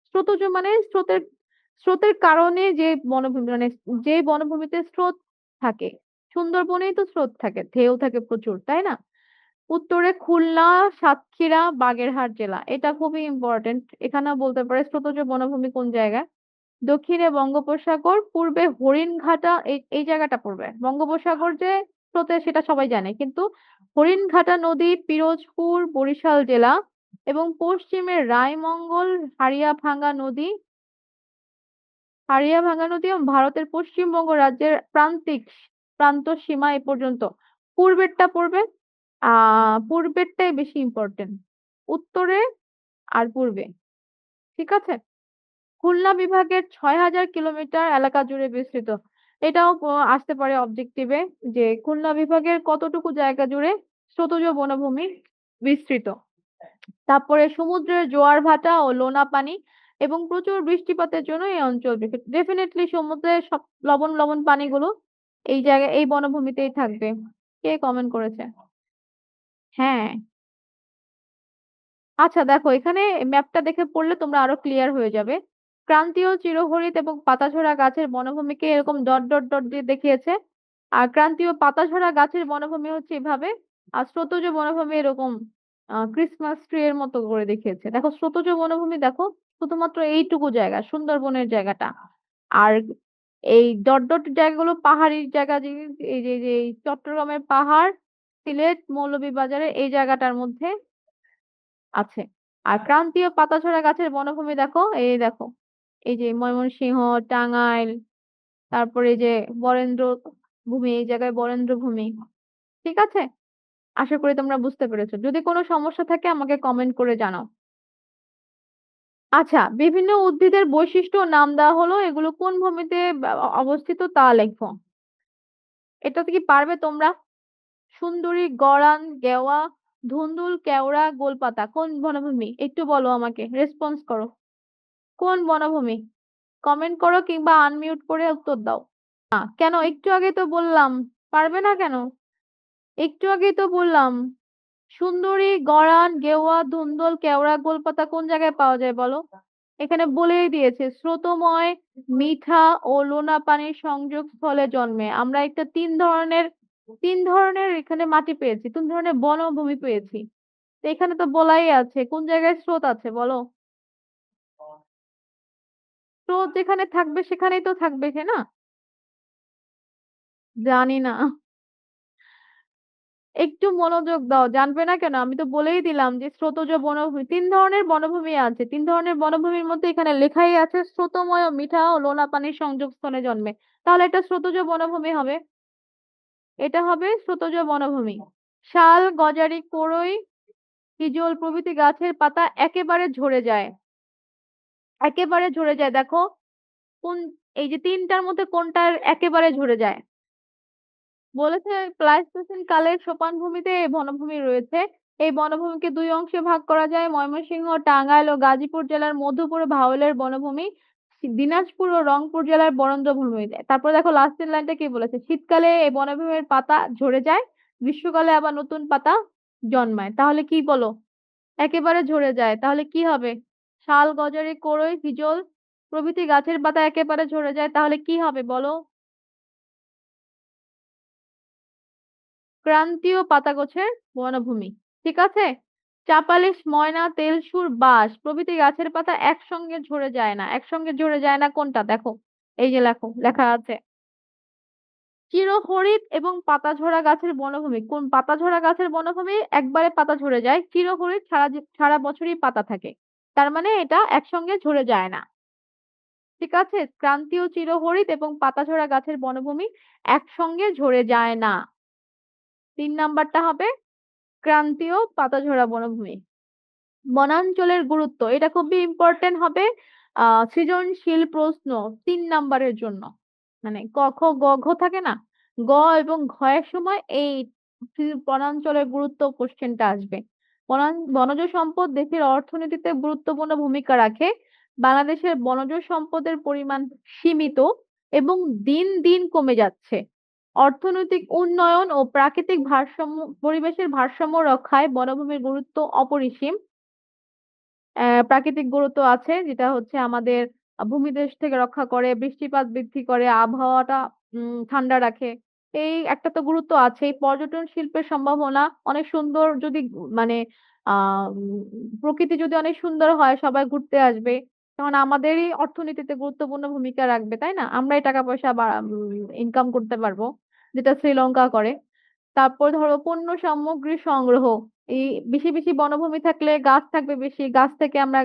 A: স্রোতজ মানে স্রোতের স্রোতের কারণে যে বনভূমি, মানে যে বনভূমিতে স্রোত থাকে। সুন্দরবনেই তো স্রোত থাকে, ঢেউ থাকে প্রচুর, তাই না? উত্তরে খুলনা, সাতক্ষীরা, বাগেরহাট জেলা, এটা খুবই ইম্পর্টেন্ট। এখানেও বলতে পারে স্রোতজ বনভূমি কোন জায়গায়। দক্ষিণে বঙ্গোপসাগর, পূর্বে হরিণঘাটা, এই জায়গাটা পড়বে। বঙ্গোপসাগর যে স্রোতে সেটা সবাই জানে, কিন্তু হরিণঘাটা নদী পিরোজপুর, বরিশাল জেলা, এবং পশ্চিমে রায়মঙ্গল, হাড়িয়াভাঙ্গা নদী এবং ভারতের পশ্চিমবঙ্গ রাজ্যের প্রান্ত সীমা এ পর্যন্ত। পূর্বেরটা পড়বে, পূর্বেরটাই বেশি ইম্পর্টেন্ট, উত্তরে আর পূর্বে, ঠিক আছে? খুলনা বিভাগের 6,000 কিলোমিটার এলাকা জুড়ে বিস্তৃত। এটাও আসতে পারে অবজেক্টিভে, যে খুলনা বিভাগের কতটুকু জায়গা জুড়ে স্রোতজ বনভূমি বিস্তৃত। তারপরে সমুদ্রের জোয়ার ভাটা ও লোনা পানি এবং প্রচুর বৃষ্টিপাতের জন্য এই অঞ্চল বিখ্যাত। ডেফিনেটলি সমুদ্রের সব লবণ লবণ পানিগুলো এই জায়গায় এই বনভূমিতেই থাকবে। কে কমেন্ট করেছে? হ্যাঁ। আচ্ছা দেখো, এখানে ম্যাপটা দেখে পড়লে তোমরা আরো ক্লিয়ার হয়ে যাবে। ক্রান্তীয় চিরহরিৎ এবং পাতাঝরা গাছের বনভূমিকে এরকম ডট ডট ডট দিয়ে দেখিয়েছে। আর ক্রান্তীয় পাতাঝরা গাছের বনভূমি হচ্ছে এভাবে। আর স্রোতজ বনভূমি এরকম ক্রিসমাস ট্রি এর মতো করে দেখিয়েছে। দেখো স্রোতজ বনভূমি দেখো শুধুমাত্র এইটুকু জায়গা, সুন্দরবনের জায়গাটা। আর এই ডট ডট জায়গাগুলো পাহাড়ি জায়গা, যে এই যে এই চট্টগ্রামের পাহাড়, সিলেট মৌলভীবাজারের এই জায়গাটার মধ্যে আছে। আর ক্রান্তীয় পাতাঝরা গাছের বনভূমি দেখো, এই দেখো এই যে ময়মনসিংহ, টাঙ্গাইল, তারপরে এই যে বরেন্দ্র ভূমি, এই জায়গায় বরেন্দ্র ভূমি। ঠিক আছে, আশা করি তোমরা বুঝতে পেরেছো। যদি কোনো সমস্যা থাকে আমাকে কমেন্ট করে জানাও। আচ্ছা, বিভিন্ন উদ্ভিদের বৈশিষ্ট্য ও নাম দেওয়া হলো, এগুলো কোন ভূমিতে অবস্থিত তা লেখো। এটাতে কি পারবে তোমরা? সুন্দরী, গরান, গেওয়া, ধুন্দুল, কেওড়া, গোলপাতা কোন বনভূমি? একটু বলো আমাকে, রেসপন্স করো। কোন বনভূমি? কমেন্ট করো কিংবা আনমিউট করে উত্তর দাও। না কেন? একটু আগে তো বললাম। পারবে না কেন? একটু আগেই তো বললাম। সুন্দরী, গরান, গেওয়া, ধুন্দুল, কেওড়া, গোলপাতা কোন জায়গায় পাওয়া যায় বলো? এখানে বলেই দিয়েছে, স্রোতময়, মিঠা ও লোনা পানির সংযোগ স্থলে জন্মে। আমরা একটা তিন ধরনের এখানে মাটি পেয়েছি, 3 ধরনের বনভূমি পেয়েছি। তো এখানে তো বলাই আছে কোন জায়গায় স্রোত আছে বলো। স্রোত যেখানে থাকবে সেখানেই তো থাকবে, না? জানি না। একটু মনোযোগ দাও, জানবে না কেন? আমি তো বলেই দিলাম যে স্রোতজ বনভূমি, 3 ধরনের বনভূমি আছে। 3 ধরনের বনভূমির মধ্যে এখানে লেখাই আছে স্রোতময়, মিঠা ও লোনা পানির সংযোগস্থলে জন্মে। তাহলে এটা স্রোতজ বনভূমি হবে। এটা হবে স্রোতজ বনভূমি। শাল, গজারি, কড়ই, হিজল প্রভৃতি গাছের পাতা একেবারে ঝরে যায়। একেবারে ঝরে যায়, দেখো কোন, এই যে 3টার মধ্যে কোনটার একেবারে ঝরে যায়? বলেছে প্লাইস্টোসিন কালের সোপানভূমিতে এই বনভূমি রয়েছে। এই বনভূমিকে 2 অংশে ভাগ করা যায়: ময়মনসিংহ, টাঙ্গাইল ও গাজীপুর জেলার মধুপুর ও ভাওয়ালের বনভূমি, দিনাজপুর ও রংপুর জেলার বরেন্দ্র ভূমি। তারপর দেখো লাস্টের লাইনটা কি বলেছে, শীতকালে এই বনভূমির পাতা ঝরে যায়, গ্রীষ্মকালে আবার নতুন পাতা জন্মায়। তাহলে কি বলো? একেবারে ঝরে যায়, তাহলে কি হবে? শাল, গজারি, কড়ই, হিজল প্রভৃতি গাছের পাতা একেবারে ঝরে যায়, তাহলে কি হবে বলো? ক্রান্তীয় পাতাগোছের বনভূমি। ঠিক আছে। চাপালিশ, ময়না, তেলসুর, বাঁশ প্রভৃতি গাছের পাতা একসঙ্গে ঝরে যায় না। একসঙ্গে ঝরে যায় না কোনটা দেখো, এই যে লেখো, লেখা আছে। চিরহরিৎ এবং পাতাঝরা গাছের বনভূমি। কোন পাতাঝরা গাছের বনভূমি? একবারে পাতা ঝরে যায়। চিরহরিৎ সারা বছরই পাতা থাকে, তার মানে এটা একসঙ্গে ঝরে যায় না। ঠিক আছে, ক্রান্তীয় চিরহরিৎ এবং পাতাঝরা গাছের বনভূমি একসঙ্গে ঝরে যায় না। 3 নাম্বারটা হবে ক্রান্তীয় পাতাঝরা বনভূমি। বনাঞ্চলের গুরুত্ব, এটা খুবই ইম্পর্টেন্ট হবে সৃজনশীল প্রশ্ন 3 নাম্বারের জন্য। মানে ক, খ, গ, ঘ থাকে না, গ এবং ঘ এর সময় এই বনাঞ্চলের গুরুত্ব কোশ্চেনটা আসবে। বনজ সম্পদ দেশের অর্থনীতিতে গুরুত্বপূর্ণ ভূমিকা রাখে। বাংলাদেশের বনজ সম্পদের পরিমাণ সীমিত এবং দিন দিন কমে যাচ্ছে। অর্থনৈতিক উন্নয়ন ও প্রাকৃতিক ভারসাম্য, পরিবেশের ভারসাম্য রক্ষায় বনভূমির গুরুত্ব অপরিসীম। প্রাকৃতিক গুরুত্ব আছে, যেটা হচ্ছে আমাদের ভূমিদেশ থেকে রক্ষা করে, বৃষ্টিপাত বৃদ্ধি করে, আবহাওয়াটা ঠান্ডা রাখে। এই একটা তো গুরুত্ব আছেই। পর্যটন শিল্পের সম্ভাবনা অনেক সুন্দর, যদি মানে প্রকৃতি যদি অনেক সুন্দর হয় সবাই ঘুরতে আসবে, তখন আমাদেরই অর্থনীতিতে গুরুত্বপূর্ণ ভূমিকা রাখবে, তাই না? আমরাই টাকা পয়সা ইনকাম করতে পারবো, যেটা শ্রীলঙ্কা করে। তারপর ধরো পণ্য সামগ্রী সংগ্রহ, এই বেশি বেশি বনভূমি থাকলে গাছ থাকবে বেশি, গাছ থেকে আমরা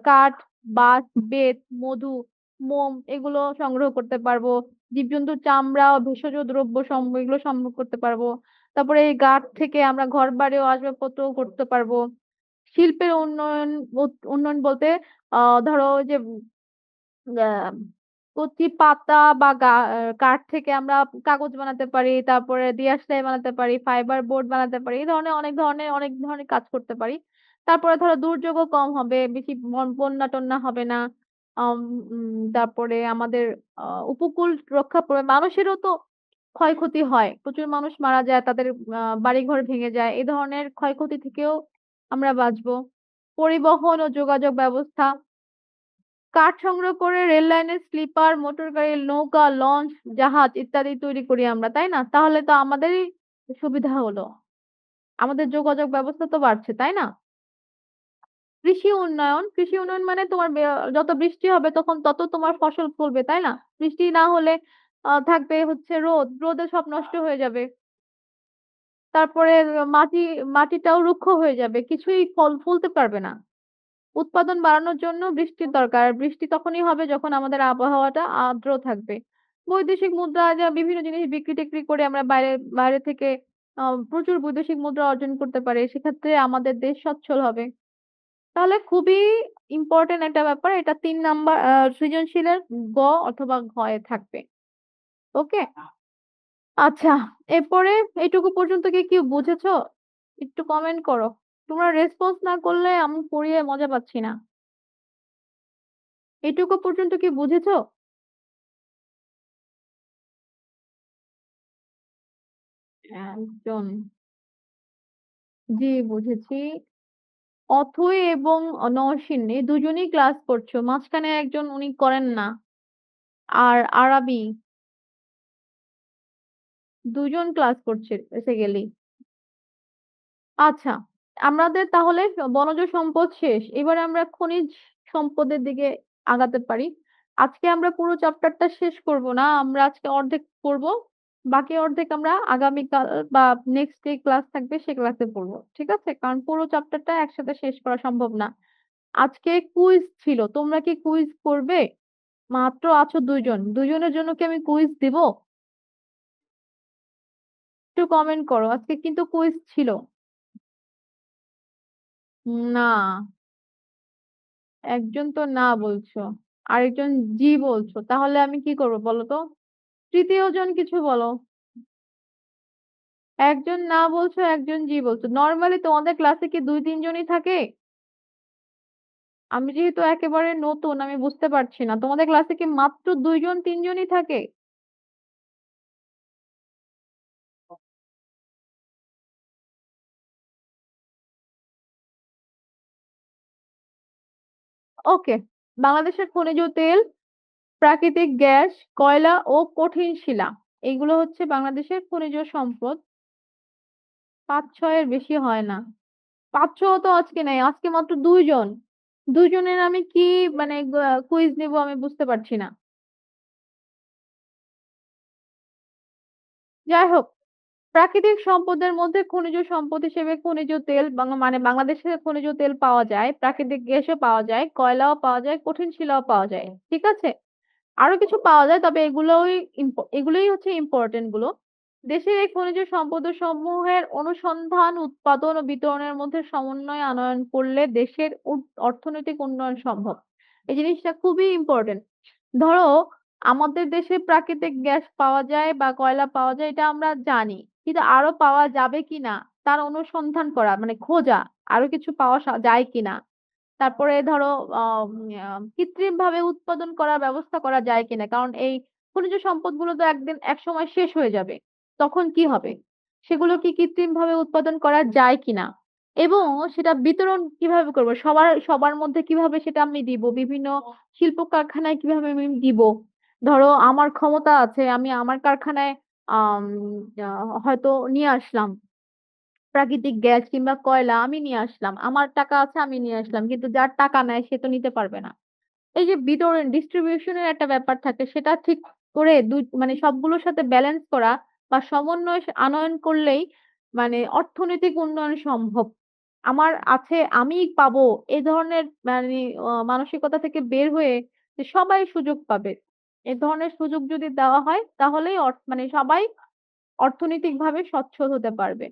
A: কাঠ, বাঁশ, বেত, মধু, মোম এগুলো সংগ্রহ করতে পারবো। জীবজন্তুর চামড়া ও ভেষজ দ্রব্য এগুলো সংগ্রহ করতে পারবো। তারপরে এই গাছ থেকে আমরা ঘর বাড়ি ও আসবাবপত্র করতে পারবো। শিল্পের উন্নয়ন, উন্নয়ন বলতে ধরো ওই যে কচি পাতা বা কাঠ থেকে আমরা কাগজ বানাতে পারি, তারপরে দিয়াশলাই বানাতে পারি, ফাইবার বোর্ড বানাতে পারি। এই ধরনের অনেক ধরনের কাজ করতে পারি। তারপরে ধরো দুর্যোগও কম হবে, বেশি বন্যা-টন্যা হবে না। আম তারপরে আমাদের উপকূল রক্ষা করবে। মানুষেরও তো ক্ষয়ক্ষতি হয়। প্রচুর মানুষ মারা যায়, তাদের বাড়িঘর ভেঙে যায়। এ ধরনের ক্ষয়ক্ষতি থেকেও আমরা বাঁচবো। পরিবহন ও যোগাযোগ ব্যবস্থা, কাঠ সংগ্রহ করে রেল লাইনের স্লিপার, মোটর গাড়ি, নৌকা, লঞ্চ, জাহাজ ইত্যাদি তৈরি করি আমরা, তাই না? তাহলে তো আমাদেরই সুবিধা হলো। আমাদের যোগাযোগ ব্যবস্থা তো বাড়ছে, তাই না? কৃষি উন্নয়ন মানে তোমার যত বৃষ্টি হবে তখন তত তোমার ফসল ফলবে, তাই না? বৃষ্টি না হলে থাকবে হচ্ছে রোদ, রোদে সব নষ্ট হয়ে যাবে। তারপরে মাটিটাও রুক্ষ হয়ে যাবে। কিছুই ফলতে পারবে না। উৎপাদন বাড়ানোর জন্য বৃষ্টির দরকার। বৃষ্টি তখনই হবে যখন আমাদের আবহাওয়াটা আর্দ্র থাকবে। বৈদেশিক মুদ্রা যা বিভিন্ন জিনিস বিক্রি-টিক্রি করে আমরা বাইরে থেকে প্রচুর বৈদেশিক মুদ্রা অর্জন করতে পারি। সেক্ষেত্রে আমাদের দেশ সচ্ছল হবে। তাহলে খুবই ইম্পোর্টেন্ট একটা ব্যাপার। এটা ৩ নাম্বার সৃজনশীলের গ অথবা ঘ এ থাকবে। ওকে? আচ্ছা, এরপরে এইটুকু পর্যন্ত কি কেউ বুঝেছ? একটু কমেন্ট করো। তোমরা রেসপন্স না করলে আমি পড়িয়ে মজা পাচ্ছি না। এটুকু পর্যন্ত কি বুঝেছ? একজন। জি, বুঝেছি। অথৈ এবং নওশীন এই দুজনেই ক্লাস করছো। মাঝখানে একজন উনি করেন না। আর আরাবী ২ জন ক্লাস করছে বেসিক্যালি। আচ্ছা, আমাদের তাহলে বনজ সম্পদ শেষ। এবারে আমরা খনিজ সম্পদের দিকে আগাতে পারি। আজকে আমরা পুরো চ্যাপ্টারটা শেষ করব না। আমরা আজকে অর্ধেক পড়ব। বাকি অর্ধেক আমরা আগামীকাল বা নেক্সট যে ক্লাস থাকবে সে ক্লাসে পড়ব। ঠিক আছে? কারণ পুরো চ্যাপ্টারটা একসাথে শেষ করা সম্ভব না। আজকে কুইজ ছিল। তোমরা কি কুইজ করবে? মাত্র আছো ২ জন। ২ জনের জন্য কি আমি কুইজ দিব? একটু কমেন্ট করো। আজকে কিন্তু কুইজ ছিল। না, একজন তো না বলছো। আরেকজন জি বলছো। তাহলে আমি কি করব বলো তো? তৃতীয় জন কিছু বলো। একজন না বলছো, একজন জি বলছো। নরমালি তোমাদের ক্লাসে কি ২-৩ জনই থাকে? আমি যেহেতু একেবারে নতুন আমি বুঝতে পারছি না। তোমাদের ক্লাসে কি মাত্র ২ জন ৩ জনই থাকে? ওকে। বাংলাদেশের খনিজ তেল, প্রাকৃতিক গ্যাস, কয়লা ও কঠিন শিলা। এগুলো হচ্ছে বাংলাদেশের খনিজ সম্পদ। ৫-৬ এর বেশি হয় না। ৫-৬ তো আজকে নাই। আজকে মাত্র ২ জন। ২ জনের আমি কি মানে কুইজ নিবো আমি বুঝতে পারছি না। যাই হোক, প্রাকৃতিক সম্পদের মধ্যে খনিজ সম্পদ হিসেবে খনিজ তেল মানে বাংলাদেশে খনিজ তেল পাওয়া যায়, প্রাকৃতিক গ্যাসও পাওয়া যায়, কয়লাও পাওয়া যায়, কঠিন শিলাও পাওয়া যায়। ঠিক আছে? আরো কিছু পাওয়া যায় তবে এগুলোই হচ্ছে ইম্পোর্টেন্ট গুলো। দেশের এই খনিজ সম্পদ সমূহের অনুসন্ধান, উৎপাদন ও বিতরণের মধ্যে সমন্বয় আনয়ন করলে দেশের অর্থনৈতিক উন্নয়ন সম্ভব। এই জিনিসটা খুবই ইম্পোর্টেন্ট। ধরো আমাদের দেশে প্রাকৃতিক গ্যাস পাওয়া যায় বা কয়লা পাওয়া যায় এটা আমরা জানি। কিন্তু আরো পাওয়া যাবে কিনা তার অনুসন্ধান করা মানে খোঁজা, আরো কিছু পাওয়া যায় কিনা। তারপরে ধরো কৃত্রিমভাবে উৎপাদন করার ব্যবস্থা করা যায় কিনা। কারণ এই খনিজ সম্পদগুলো তো একসময় শেষ হয়ে যাবে। তখন কি হবে? সেগুলো কি কৃত্রিমভাবে উৎপাদন করা যায় কিনা? এবং সেটা বিতরণ কিভাবে করব? সবার মধ্যে কিভাবে সেটা আমি দিব? বিভিন্ন শিল্প কারখানায় কিভাবে আমি দিব? ধরো আমার ক্ষমতা আছে, আমি আমার কারখানায় আম আ হয়তো নিয়ে আসলাম। প্রাকৃতিক গ্যাস কিংবা কয়লা আমি নিয়ে আসলাম। আমার টাকা আছে আমি নিয়ে আসলাম। কিন্তু যার টাকা নাই সে তো নিতে পারবে না। এই যে বিতরণ ডিস্ট্রিবিউশন এর একটা ব্যাপার থাকে সেটা ঠিক করে মানে সবগুলোর সাথে ব্যালেন্স করা বা সমন্বয় আনয়ন করলেই মানে অর্থনৈতিক উন্নয়ন সম্ভব। আমার আছে আমিই পাবো এ ধরনের মানে মানসিকতা থেকে বের হয়ে যে সবাই সুযোগ পাবে। এ ধরনের সুযোগ যদি দেওয়া হয় তাহলেই মানে সবাই অর্থনৈতিকভাবে সচ্ছল হতে পারবে।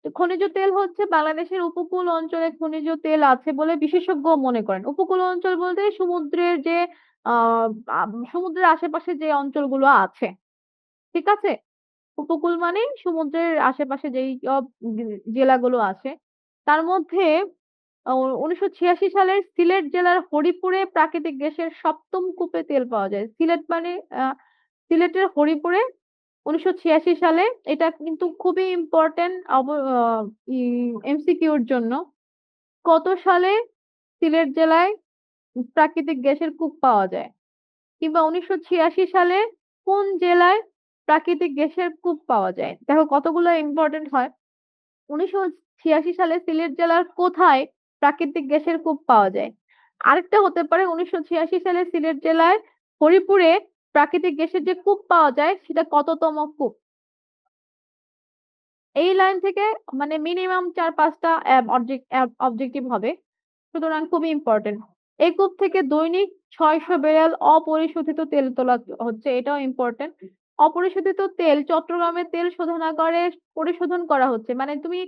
A: তো খনিজ তেল হচ্ছে বাংলাদেশের উপকূল অঞ্চলে খনিজ তেল আছে বলে বিশেষজ্ঞ মনে করেন। উপকূল অঞ্চল বলতে সমুদ্রের যে আ সমুদ্রের আশেপাশে যে অঞ্চলগুলো আছে, ঠিক আছে? উপকূল মানেই সমুদ্রের আশেপাশে যেই জেলাগুলো আছে, তার মধ্যে 1986 সালের সিলেট জেলার হরিপুরে প্রাকৃতিক গ্যাসের ৭ম কূপে তেল পাওয়া যায়। সিলেট মানে সিলেটের হরিপুরে 1986 সালে, এটা কিন্তু খুবই ইম্পর্টেন্ট এমসিকিউর জন্য। কত সালে সিলেট জেলায় প্রাকৃতিক গ্যাসের কূপ পাওয়া যায়? কিংবা 1986 সালে কোন জেলায় প্রাকৃতিক গ্যাসের কূপ পাওয়া যায়? দেখো কতগুলো ইম্পর্টেন্ট হয়। 1986 সালে সিলেট জেলার কোথায় প্রাকৃতিক গ্যাসের কূপ পাওয়া যায়? আরেকটা হতে পারে 1986 সালে সিলেট জেলায় হরিপুরে প্রাকৃতিক গ্যাসের যে কূপ পাওয়া যায় সেটা কততম কূপ? এই লাইন থেকে মানে মিনিমাম ৪-৫টা অবজেক্টিভ হবে। সুতরাং খুবই ইম্পর্টেন্ট। এই কূপ থেকে দৈনিক ৬০০ ব্যারেল অপরিশোধিত তেল তোলা হচ্ছে, এটাও ইম্পর্টেন্ট। অপরিশোধিত তেল চট্টগ্রামের তেল শোধনাগারে পরিশোধন করা হচ্ছে। মানে তুমি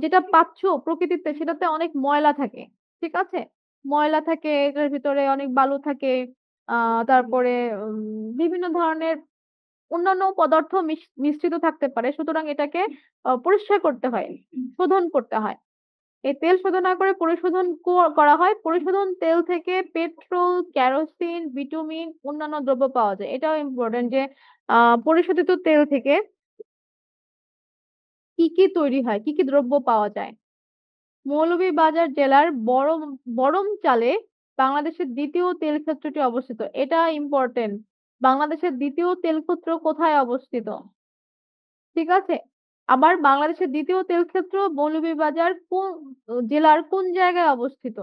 A: যেটা পাচ্ছ প্রকৃতিতে সেটাতে অনেক ময়লা থাকে। ঠিক আছে? ময়লা থাকে, এটার ভিতরে অনেক বালু থাকে। তারপরে বিভিন্ন ধরনের অন্যান্য পদার্থ মিশ্রিত থাকতে পারে। সুতরাং এটাকে পরিষ্কার করতে হয়, শোধন করতে হয়। এই তেল শোধনাগারে পরিশোধন করা হয়। পরিশোধন তেল থেকে পেট্রোল, কেরোসিন, বিটুমিন, অন্যান্য দ্রব্য পাওয়া যায়। এটাও ইম্পোর্টেন্ট যে পরিশোধিত তেল থেকে কি তৈরি হয়, কি দ্রব্য পাওয়া যায়। মৌলভীবাজার জেলার বরমচালে বাংলাদেশের ২য় তেল ক্ষেত্রটি অবস্থিত। এটা ইম্পোর্টেন্ট। বাংলাদেশের ২য় তেল ক্ষেত্র কোথায় অবস্থিত? ঠিক আছে? আবার বাংলাদেশের ২য় তেল ক্ষেত্র মৌলভীবাজার জেলার কোন জায়গায় অবস্থিত?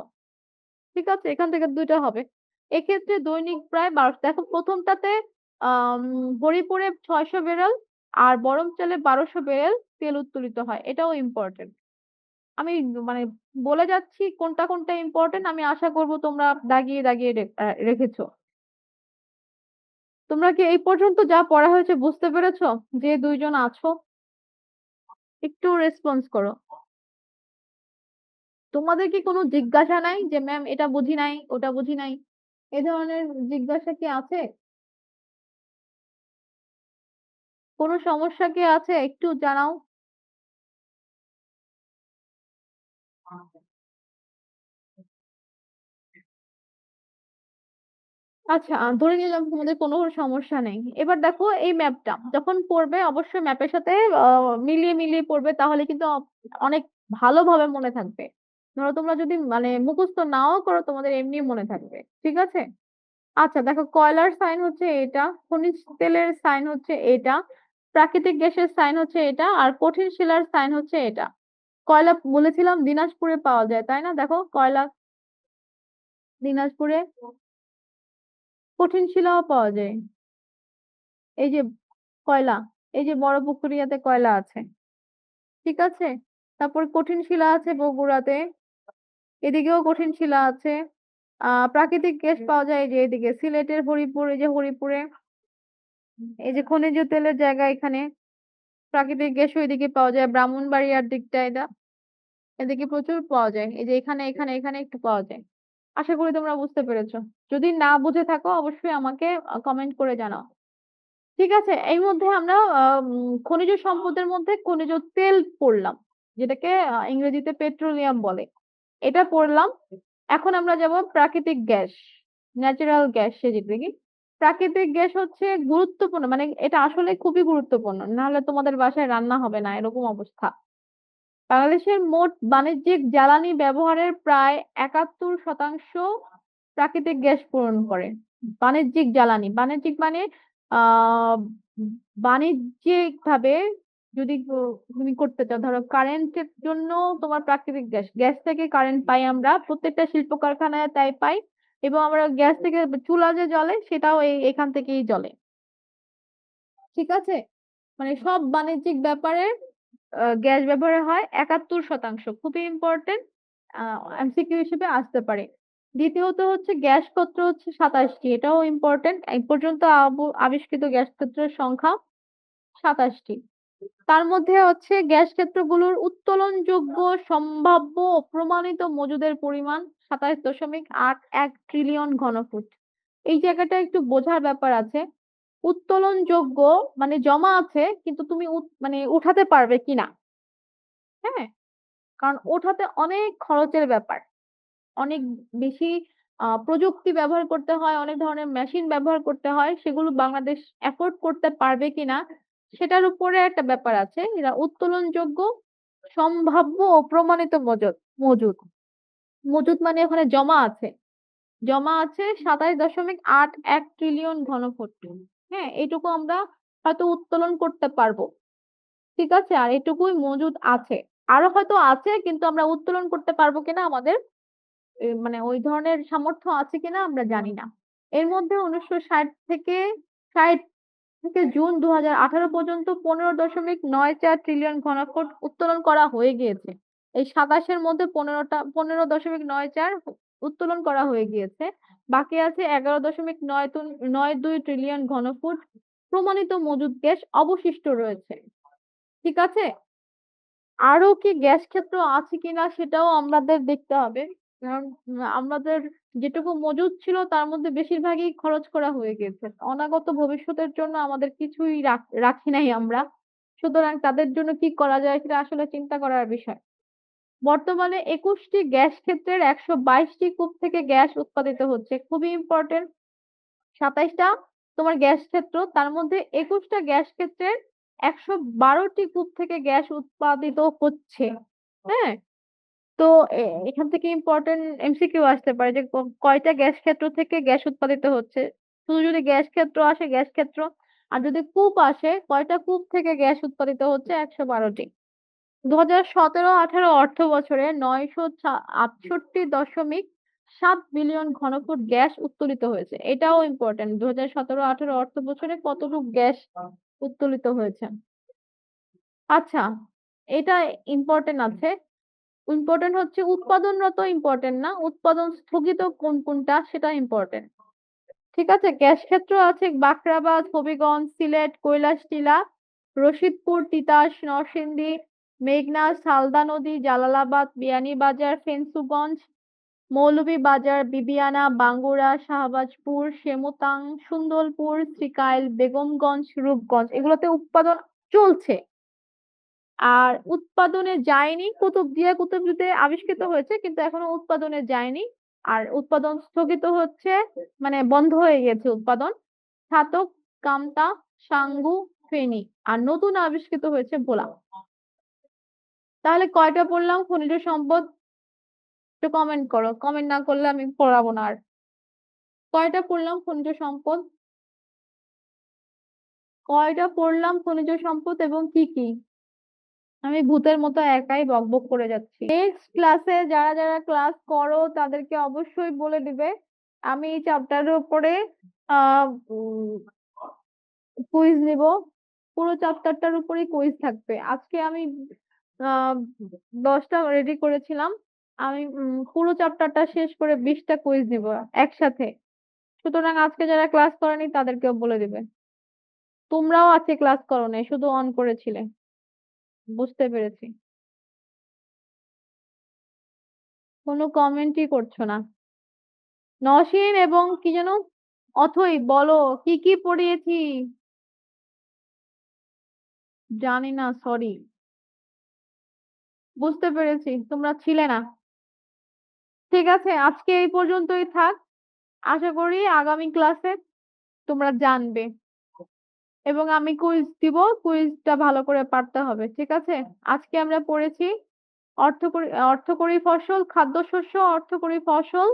A: ঠিক আছে? এখান থেকে ২ টা হবে। এক্ষেত্রে দৈনিক প্রায় ১২০০। দেখো ১ম টাতে আম হরিপুরে ৬০০ ব্যারেল আর বরমচালে ১২০০ ব্যারেল তেল উত্তোলিত হয়। এটাও ইম্পোর্টেন্ট। আমি মানে বলে যাচ্ছি কোনটা ইম্পোর্টেন্ট, আমি আশা করব তোমরা দাগিয়ে রেখেছো। তোমরা কি এই পর্যন্ত যা পড়া হয়েছে বুঝতে পেরেছো? যে ২ জন আছো? একটু রেসপন্স করো। তোমাদের কি কোনো জিজ্ঞাসা নাই যে ম্যাম এটা বুঝি নাই, ওটা বুঝি নাই? এ ধরনের জিজ্ঞাসা কি আছে? কোনো সমস্যা কি আছে? একটু জানাও। আচ্ছা, ধরে নিলাম তোমাদের কোনো সমস্যা নেই। এবার দেখো এই ম্যাপটা যখন পড়বে অবশ্যই ম্যাপের সাথে আ মিলিয়ে পড়বে, তাহলে কিন্তু অনেক ভালোভাবে মনে থাকবে। ধরো তোমরা যদি মানে মুখস্থ নাও করো তোমাদের এমনি মনে থাকবে। ঠিক আছে? আচ্ছা দেখো, কয়লার সাইন হচ্ছে এটা, খনিজ তেলের সাইন হচ্ছে এটা, প্রাকৃতিক গ্যাসের সাইন হচ্ছে এটা, আর কঠিন শিলার সাইন হচ্ছে এটা। কয়লা বলেছিলাম দিনাজপুরে পাওয়া যায়, তাই না? দেখো কয়লা দিনাজপুরে, কঠিন শিলাও পাওয়া যায়। এই যে কয়লা, এই যে বড়পুকুরিয়াতে কয়লা আছে। ঠিক আছে? তারপর কঠিন শিলা আছে বগুড়াতে, এদিকেও কঠিন শিলা আছে। প্রাকৃতিক গ্যাস পাওয়া যায় এই যে এদিকে সিলেটের হরিপুর, এই যে হরিপুরে, এই যে খনিজ তেলের জায়গা এখানে। প্রাকৃতিক গ্যাস ওইদিকে পাওয়া যায় ব্রাহ্মণবাড়িয়ার দিকটা, এটা এদিকে প্রচুর পাওয়া যায়। এই যে এখানে একটু পাওয়া যায়। আশা করি তোমরা বুঝতে পেরেছো। যদি না বুঝে থাকো অবশ্যই আমাকে কমেন্ট করে জানাও। ঠিক আছে? এই মধ্যে আমরা খনিজ সম্পদের মধ্যে খনিজ তেল পড়লাম, যেটাকে ইংরেজিতে পেট্রোলিয়াম বলে। এটা পড়লাম। এখন আমরা যাব প্রাকৃতিক গ্যাস, ন্যাচারাল গ্যাস যেদিকে। প্রাকৃতিক গ্যাস হচ্ছে গুরুত্বপূর্ণ, মানে এটা আসলে খুবই গুরুত্বপূর্ণ। নাহলে তোমাদের বাসায় রান্না হবে না, এরকম অবস্থা। বাংলাদেশের মোট বাণিজ্যিক জ্বালানি ব্যবহারের প্রায় ৭১% প্রাকৃতিক গ্যাস পূরণ করে। বাণিজ্যিক জ্বালানি, বাণিজ্যিক মানে আহ বাণিজ্যিকভাবে যদি তুমি করতে চাও, ধরো কারেন্টের জন্য তোমার প্রাকৃতিক গ্যাস, গ্যাস থেকে কারেন্ট পাই আমরা, প্রত্যেকটা শিল্প কারখানায় তাই পাই। এবং আমরা গ্যাস থেকে চুলা যে জ্বলে সেটাও এখান থেকেই জ্বলে। ঠিক আছে? মানে সব বাণিজ্যিক ব্যাপারে গ্যাস ব্যবহার হয় ৭১%। খুবই ইম্পর্টেন্ট, এমসিকিউ হিসেবে আসতে পারে। দ্বিতীয়ত হচ্ছে গ্যাস ক্ষেত্র হচ্ছে ২৭টি, এটাও ইম্পর্টেন্ট। এই পর্যন্ত আবিষ্কৃত গ্যাস ক্ষেত্রের সংখ্যা ২৭টি। তার মধ্যে হচ্ছে গ্যাস ক্ষেত্রগুলোর উত্তোলনযোগ্য সম্ভাব্য ও প্রমাণিত মজুদের পরিমাণ ২৭.৮১ ট্রিলিয়ন ঘনফুট। এই জায়গাটা একটু বোঝার ব্যাপার আছে। উত্তোলনযোগ্য মানে জমা আছে কিন্তু তুমি মানে উঠাতে পারবে কিনা। হ্যাঁ? কারণ ওঠাতে অনেক খরচের ব্যাপার, অনেক বেশি প্রযুক্তি ব্যবহার করতে হয়, অনেক ধরনের মেশিন ব্যবহার করতে হয়, সেগুলো বাংলাদেশ এফোর্ড করতে পারবে কিনা সেটার উপরে একটা ব্যাপার আছে। এরা উত্তোলনযোগ্য, সম্ভাব্য ও প্রমাণিত মজুদ মজুদ মানে ওখানে জমা আছে ২৭.৮১ ট্রিলিয়ন ঘনফুট। হ্যাঁ, এইটুকু আমরা হয়তো উত্তোলন করতে পারবো। ঠিক আছে, আর এটুকুই মজুদ আছে। আরো হয়তো আছে, কিন্তু আমরা উত্তোলন করতে পারবো কিনা আমাদের মানে ওই ধরনের সামর্থ্য আছে কিনা আমরা জানি না। এর মধ্যে ১৯৬০ থেকে জুন ২০১৮ পর্যন্ত ১৫.৯৪ ট্রিলিয়ন ঘনফুট উত্তোলন করা হয়ে গিয়েছে। এই ২৭ এর মধ্যে ১৫.৯৪ উত্তোলন করা হয়ে গিয়েছে। বাকি আছে ১১.৯২ ট্রিলিয়ন ঘনফুট প্রমাণিত মজুদ গ্যাস অবশিষ্ট রয়েছে। ঠিক আছে? আরো কি গ্যাস ক্ষেত্র আছে কিনা সেটাও আমাদের দেখতে হবে। কারণ আমাদের যেটুকু মজুদ ছিল তার মধ্যে বেশিরভাগই খরচ করা হয়ে গেছে। অনাগত ভবিষ্যতের জন্য আমাদের কিছুই রাখি নাই আমরা। সুতরাং তাদের জন্য কি করা যায় সেটা আসলে চিন্তা করার বিষয়। বর্তমানে ২১ টি গ্যাস ক্ষেত্রের ১২২ টি কূপ থেকে গ্যাস উৎপাদিত হচ্ছে। খুবই ইম্পোর্টেন্ট। ২৭ টা তোমার গ্যাস ক্ষেত্র, তার মধ্যে ২১ টা গ্যাস ক্ষেত্রের ১১২ টি কূপ থেকে গ্যাস উৎপাদিত হচ্ছে। হ্যাঁ? তো এখান থেকে ইম্পোর্টেন্ট এমসিকিউ আসতে পারে যে কয়টা গ্যাস ক্ষেত্র থেকে গ্যাস উৎপাদিত হচ্ছে। শুধু যদি গ্যাস ক্ষেত্র আসে গ্যাস ক্ষেত্র, আর যদি কূপ আসে কয়টা কূপ থেকে গ্যাস উৎপাদিত হচ্ছে ১১২ টি। ২০১৭-১৮ অর্থবছরে ৯৬৮.৭ বিলিয়ন ঘনফুট গ্যাস উত্তোলিত হয়েছে। এটাও ইম্পোর্টেন্ট। ২০১৭-১৮ অর্থবছরে কতটুক গ্যাস উত্তোলিত হয়েছে। আচ্ছা, এটা ইম্পোর্টেন্ট আছে। ইম্পোর্টেন্ট হচ্ছে উৎপাদনরত ইম্পোর্টেন্ট না, উৎপাদন স্থগিত কোনটা সেটা ইম্পোর্টেন্ট। ঠিক আছে? গ্যাস ক্ষেত্র আছে বাখরাবাদ, হবিগঞ্জ, সিলেট, কৈলাসটিলা, রশিদপুর, তিতাস, নরসিংদী, মেঘনা, সালদা নদী, জালালাবাদ, বিয়ানীবাজার, ফেঞ্চুগঞ্জ, মৌলভীবাজার, বিবিয়ানা, বাঙ্গুরা, শাহবাজপুর, সেমতাং, সুন্দরপুর, শ্রীকাইল, বেগমগঞ্জ, রূপগঞ্জ এগুলোতে উৎপাদন চলছে। আর উৎপাদনে যায়নি কুতুবদিয়াতে আবিষ্কৃত হয়েছে, কিন্তু এখনো উৎপাদনে যায়নি। আর উৎপাদন স্থগিত হচ্ছে, মানে বন্ধ হয়ে গেছে উৎপাদন। ছাতক, কামতা, সাঙ্গু, ফেনী। আর নতুন আবিষ্কৃত হয়েছে ভোলা। তাহলে কয়টা পড়লাম খনিজ সম্পদ? একটু কমেন্ট করো, কমেন্ট না করলে আমি পড়াবো না আর। কয়টা পড়লাম খনিজ সম্পদ? কয়টা পড়লাম খনিজ সম্পদ এবং কি কি? আমি ভূতের মতো একাই বকবক করে যাচ্ছি। নেক্সট ক্লাসে যারা ক্লাস করো তাদেরকে অবশ্যই বলে দিবে। আমি এই চ্যাপ্টারের উপরে কুইজ নিব। পুরো চ্যাপ্টারটার উপরেই কুইজ থাকবে। আজকে আমি 10টা রেডি করেছিলাম। আমি পুরো চ্যাপ্টারটা শেষ করে 20টা কুইজ নিব একসাথে। সুতরাং আজকে যারা ক্লাস করেনি তাদেরকেও বলে দিবে। তোমরাও আজকে ক্লাস করো নাই, শুধু অন করেছিলে। বুঝতে পেরেছি। কোনো কমেন্টই করছো না। নসীন এবং কি যেন অথই, বলো কি কি পড়িয়েছি? জানি না, সরি। বুঝতে পেরেছি তোমরা ছিলে না। ঠিক আছে, আজকে এই পর্যন্তই থাক। আশা করি আগামী ক্লাসে তোমরা জানবে এবং আমি কুইজ দিব। কুইজটা ভালো করে পারতে হবে। ঠিক আছে, আজকে আমরা পড়েছি অর্থকরী ফসল, খাদ্যশস্য, অর্থকরী ফসল,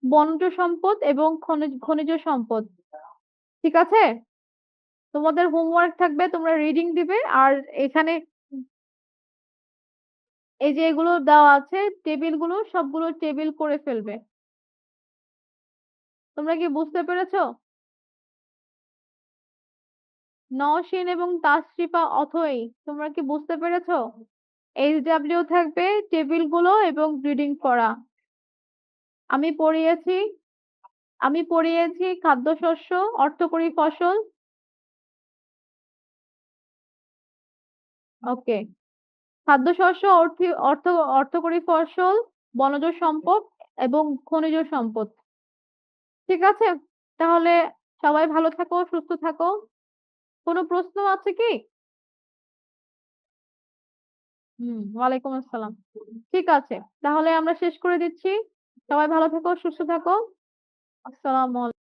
A: বনজ সম্পদ এবং খনিজ সম্পদ। ঠিক আছে, তোমাদের হোমওয়ার্ক থাকবে, তোমরা রিডিং দিবে। আর এখানে এই যে এগুলো দেওয়া আছে টেবিলগুলো, সবগুলো টেবিল করে ফেলবে। তোমরা কি বুঝতে পেরেছো? নওশীন এবং তাসরিফা অথই, তোমরা কি বুঝতে পেরেছো? এইচডব্লিউ থাকবে টেবিলগুলো এবং রিডিং করা। আমি পড়িয়েছি খাদ্যশস্য, অর্থকরী ফসল। ওকে, খাদ্যশস্য, অর্থকরী ফসল, বনজ সম্পদ এবং খনিজ সম্পদ। ঠিক আছে, তাহলে সবাই ভালো থাকো, সুস্থ থাকো। কোনো প্রশ্ন আছে কি? ওয়ালাইকুম আসসালাম। ঠিক আছে, তাহলে আমরা শেষ করে দিচ্ছি। সবাই ভালো থেকো, সুস্থ থাকো। আসসালামু আলাইকুম।